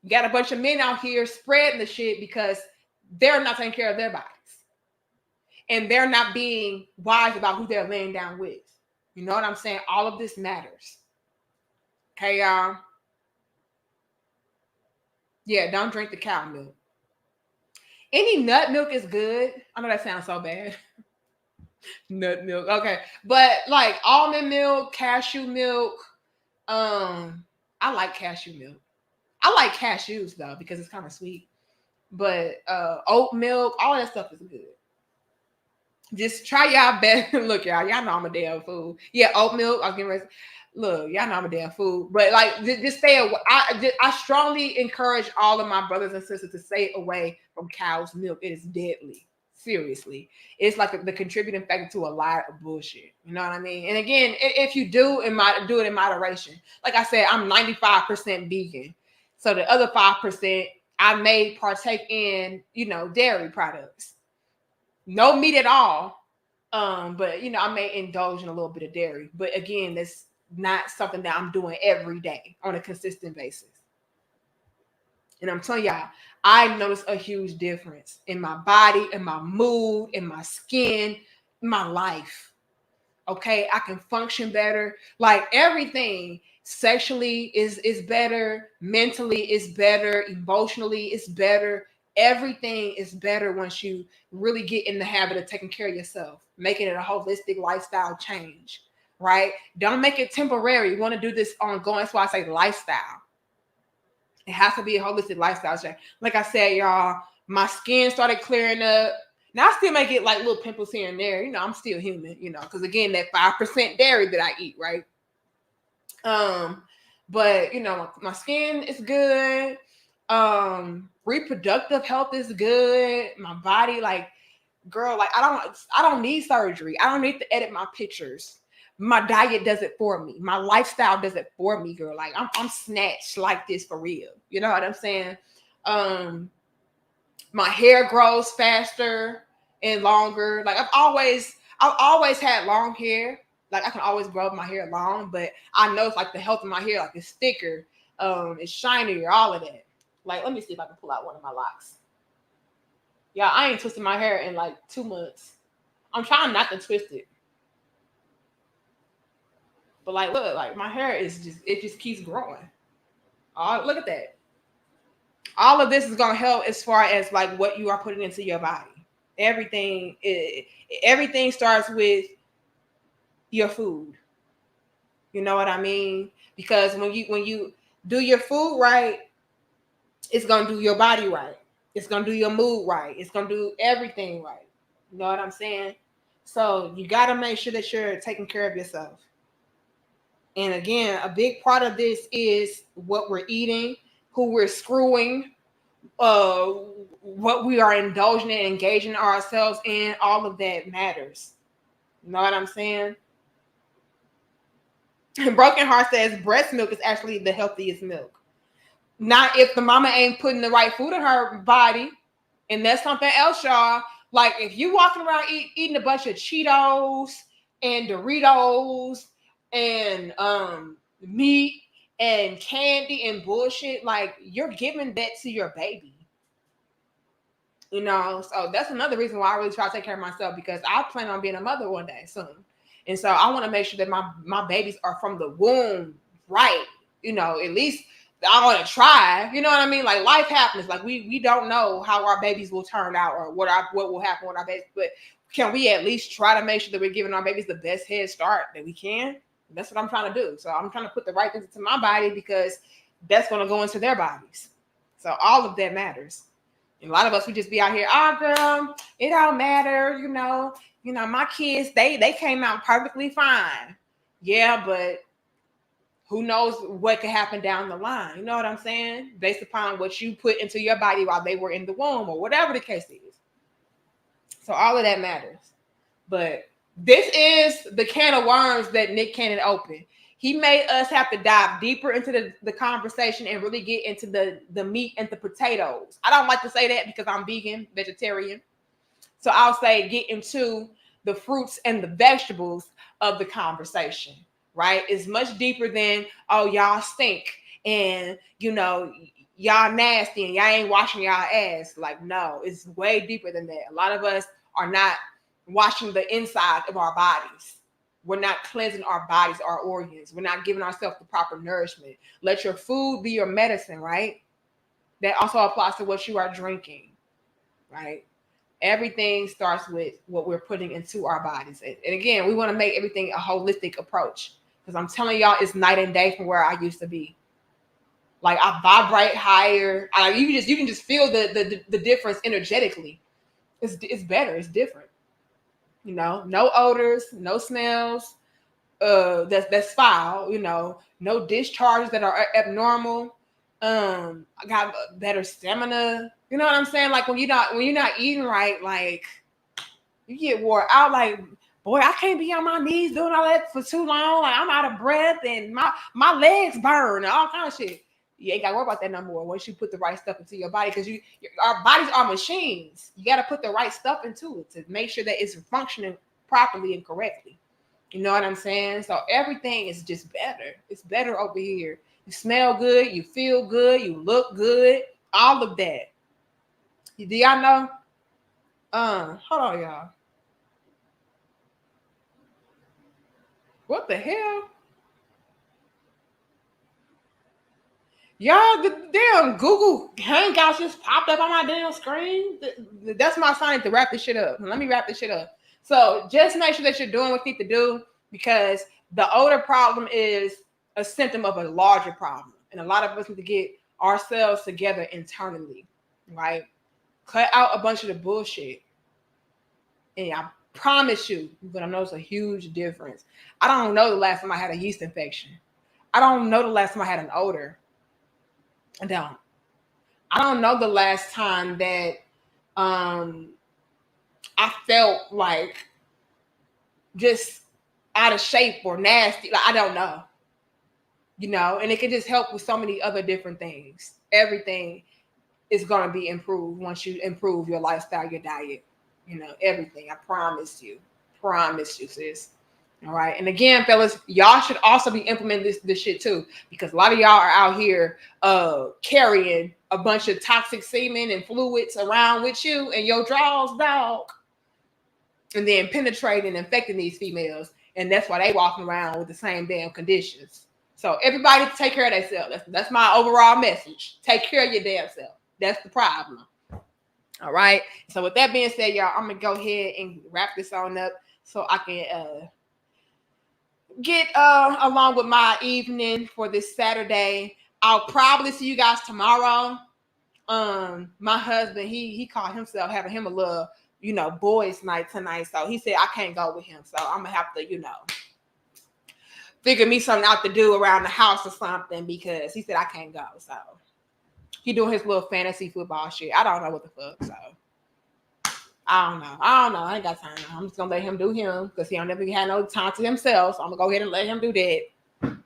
You got a bunch of men out here spreading the shit because they're not taking care of their bodies. And they're not being wise about who they're laying down with. You know what I'm saying? All of this matters. Okay, y'all? Yeah, don't drink the cow milk. Any nut milk is good. I know that sounds so bad. Nut milk. Okay. But like almond milk, cashew milk. I like cashew milk. I like cashews though, because it's kind of sweet. But oat milk, all that stuff is good. Just try y'all best. Look, y'all know I'm a damn fool. Yeah, oat milk. I was getting ready. Look, y'all know I'm a damn fool. But like, just stay away. I strongly encourage all of my brothers and sisters to stay away from cow's milk. It is deadly. Seriously, it's like the contributing factor to a lot of bullshit. You know what I mean? And again, if you do it in moderation. Like I said, I'm 95% vegan, so the other 5% I may partake in, dairy products. No meat at all, but I may indulge in a little bit of dairy. But again, that's not something that I'm doing every day on a consistent basis. And I'm telling y'all, I noticed a huge difference in my body, in my mood, in my skin, in my life. Okay, I can function better. Like everything sexually is better, mentally is better, emotionally is better. Everything is better once you really get in the habit of taking care of yourself, making it a holistic lifestyle change, right? Don't make it temporary. You want to do this ongoing. That's why I say lifestyle. It has to be a holistic lifestyle change. Like I said, y'all, my skin started clearing up. Now I still may get like little pimples here and there. I'm still human, because again, that 5% dairy that I eat, right? But my skin is good. Reproductive health is good. My body, like, girl, like I don't need surgery. I don't need to edit my pictures. My diet does it for me. My lifestyle does it for me, girl. Like I'm snatched like this for real. You know what I'm saying? My hair grows faster and longer. Like I've always had long hair. Like I can always grow my hair long, but I know it's like the health of my hair, like it's thicker, it's shinier, all of that. Like, let me see if I can pull out one of my locks. Yeah, I ain't twisted my hair in like 2 months. I'm trying not to twist it. But like, look, like my hair just keeps growing. Oh, look at that. All of this is gonna help as far as like what you are putting into your body. Everything, everything starts with your food. You know what I mean? Because when you do your food right, it's gonna do your body right. It's gonna do your mood right. It's gonna do everything right. You know what I'm saying? So you gotta make sure that you're taking care of yourself. And again, a big part of this is what we're eating, who we're screwing, uh, what we are indulging and engaging ourselves in. All of that matters. You know what I'm saying? Broken Heart says breast milk is actually the healthiest milk. Not if the mama ain't putting the right food in her body. And that's something else, y'all. Like if you walking around eating a bunch of Cheetos and Doritos and meat and candy and bullshit, like you're giving that to your baby. So that's another reason why I really try to take care of myself, because I plan on being a mother one day soon. And so I want to make sure that my babies are from the womb right. At least I want to try. You know what I mean? Like life happens. Like we don't know how our babies will turn out or what will happen with our babies. But can we at least try to make sure that we're giving our babies the best head start that we can? That's what I'm trying to do. So I'm trying to put the right things into my body because that's going to go into their bodies. So all of that matters. And a lot of us, we just be out here, oh girl, it don't matter, my kids, they came out perfectly fine. Yeah, but who knows what could happen down the line? You know what I'm saying? Based upon what you put into your body while they were in the womb or whatever the case is. So all of that matters. But this is the can of worms that Nick Cannon opened. He made us have to dive deeper into the conversation and really get into the meat and the potatoes. I don't like to say that because I'm vegan, vegetarian. So I'll say get into the fruits and the vegetables of the conversation, right? It's much deeper than, oh, y'all stink and, y'all nasty and y'all ain't washing y'all ass. Like, no, it's way deeper than that. A lot of us are not washing the inside of our bodies. We're not cleansing our bodies, our organs. We're not giving ourselves the proper nourishment. Let your food be your medicine, right? That also applies to what you are drinking, right? Everything starts with what we're putting into our bodies. And again, we want to make everything a holistic approach because I'm telling y'all, it's night and day from where I used to be. Like I vibrate higher. You can just feel the difference energetically. It's better. It's different. No odors, no smells. That's foul. No discharges that are abnormal. I got better stamina. You know what I'm saying? Like when you're not eating right, like you get wore out. Like, boy, I can't be on my knees doing all that for too long. Like I'm out of breath and my legs burn and all kind of shit. You ain't got to worry about that no more once you put the right stuff into your body because our bodies are machines. You got to put the right stuff into it to make sure that it's functioning properly and correctly. You know what I'm saying? So everything is just better. It's better over here. You smell good, you feel good, you look good, all of that. Do y'all know? Hold on, y'all. What the hell? Y'all, the damn Google Hangouts just popped up on my damn screen. That's my sign to wrap this shit up. Let me wrap this shit up. So just make sure that you're doing what you need to do because the odor problem is a symptom of a larger problem. And a lot of us need to get ourselves together internally, right? Cut out a bunch of the bullshit. And I promise you, you're going to notice a huge difference. I don't know the last time I had a yeast infection. I don't know the last time I had an odor. I don't know the last time that I felt like just out of shape or nasty. Like, I don't know. And it can just help with so many other different things. Everything is going to be improved once you improve your lifestyle, your diet, everything. I promise you, sis. All right. And again, fellas, y'all should also be implementing this shit too, because a lot of y'all are out here carrying a bunch of toxic semen and fluids around with you and your drawers, dog, and then penetrating and infecting these females. And that's why they walking around with the same damn conditions. So everybody take care of themselves. That's my overall message. Take care of your damn self. That's the problem. All right. So with that being said, y'all, I'm gonna go ahead and wrap this on up so I can get along with my evening for this Saturday. I'll probably see you guys tomorrow. My husband, he called himself having him a little, boys' night tonight. So he said I can't go with him. So I'm gonna have to, figure me something out to do around the house or something, because he said I can't go. So he doing his little fantasy football shit. I don't know what the fuck. So I don't know. I ain't got time. I'm just gonna let him do him, because he don't never had no time to himself. So I'm gonna go ahead and let him do that.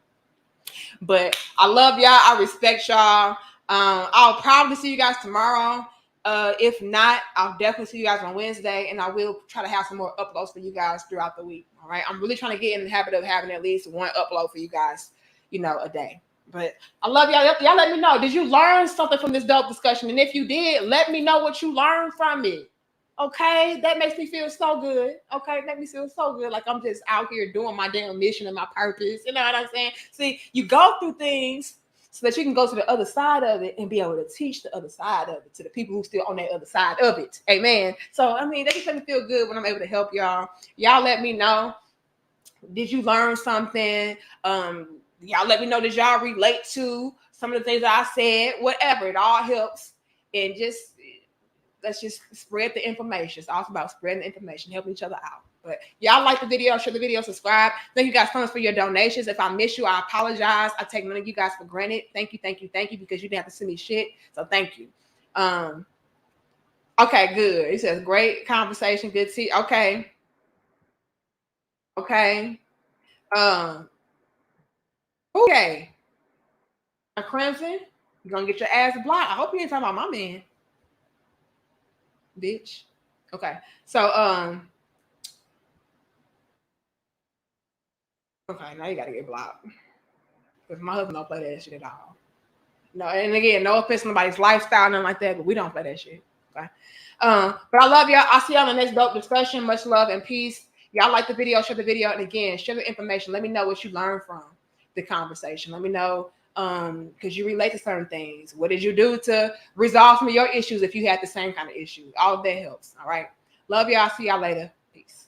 But I love y'all. I respect y'all. I'll probably see you guys tomorrow. If not, I'll definitely see you guys on Wednesday, and I will try to have some more uploads for you guys throughout the week. All right. I'm really trying to get in the habit of having at least one upload for you guys, a day. But I love y'all. Y'all let me know. Did you learn something from this dope discussion? And if you did, let me know what you learned from it. Okay, that makes me feel so good. Okay, make me feel so good, like I'm just out here doing my damn mission and my purpose. You know what I'm saying? See, you go through things so that you can go to the other side of it and be able to teach the other side of it to the people who still on that other side of it. Amen. So, that just makes me feel good when I'm able to help y'all. Y'all let me know. Did you learn something? Y'all let me know, did y'all relate to some of the things I said? Whatever, it all helps. And let's just spread the information. It's also about spreading the information, helping each other out. But y'all like the video, share the video, subscribe. Thank you guys so much for your donations. If I miss you, I apologize. I take none of you guys for granted. Thank you, because you didn't have to send me shit. So thank you. Okay, good. He says, great conversation, good tea. Okay. Okay. Okay. A Crimson, you're gonna get your ass blocked. I hope you ain't talking about my man. Bitch. Okay. So okay, now you gotta get blocked. Because my husband don't play that shit at all. No, and again, no offense to nobody's lifestyle, nothing like that, but we don't play that shit. Okay. But I love y'all. I'll see y'all in the next dope discussion. Much love and peace. Y'all like the video, share the video, and again, share the information. Let me know what you learned from the conversation. Let me know, because you relate to certain things. What did you do to resolve some of your issues if you had the same kind of issue? All of that helps. All right. Love y'all. See y'all later. Peace.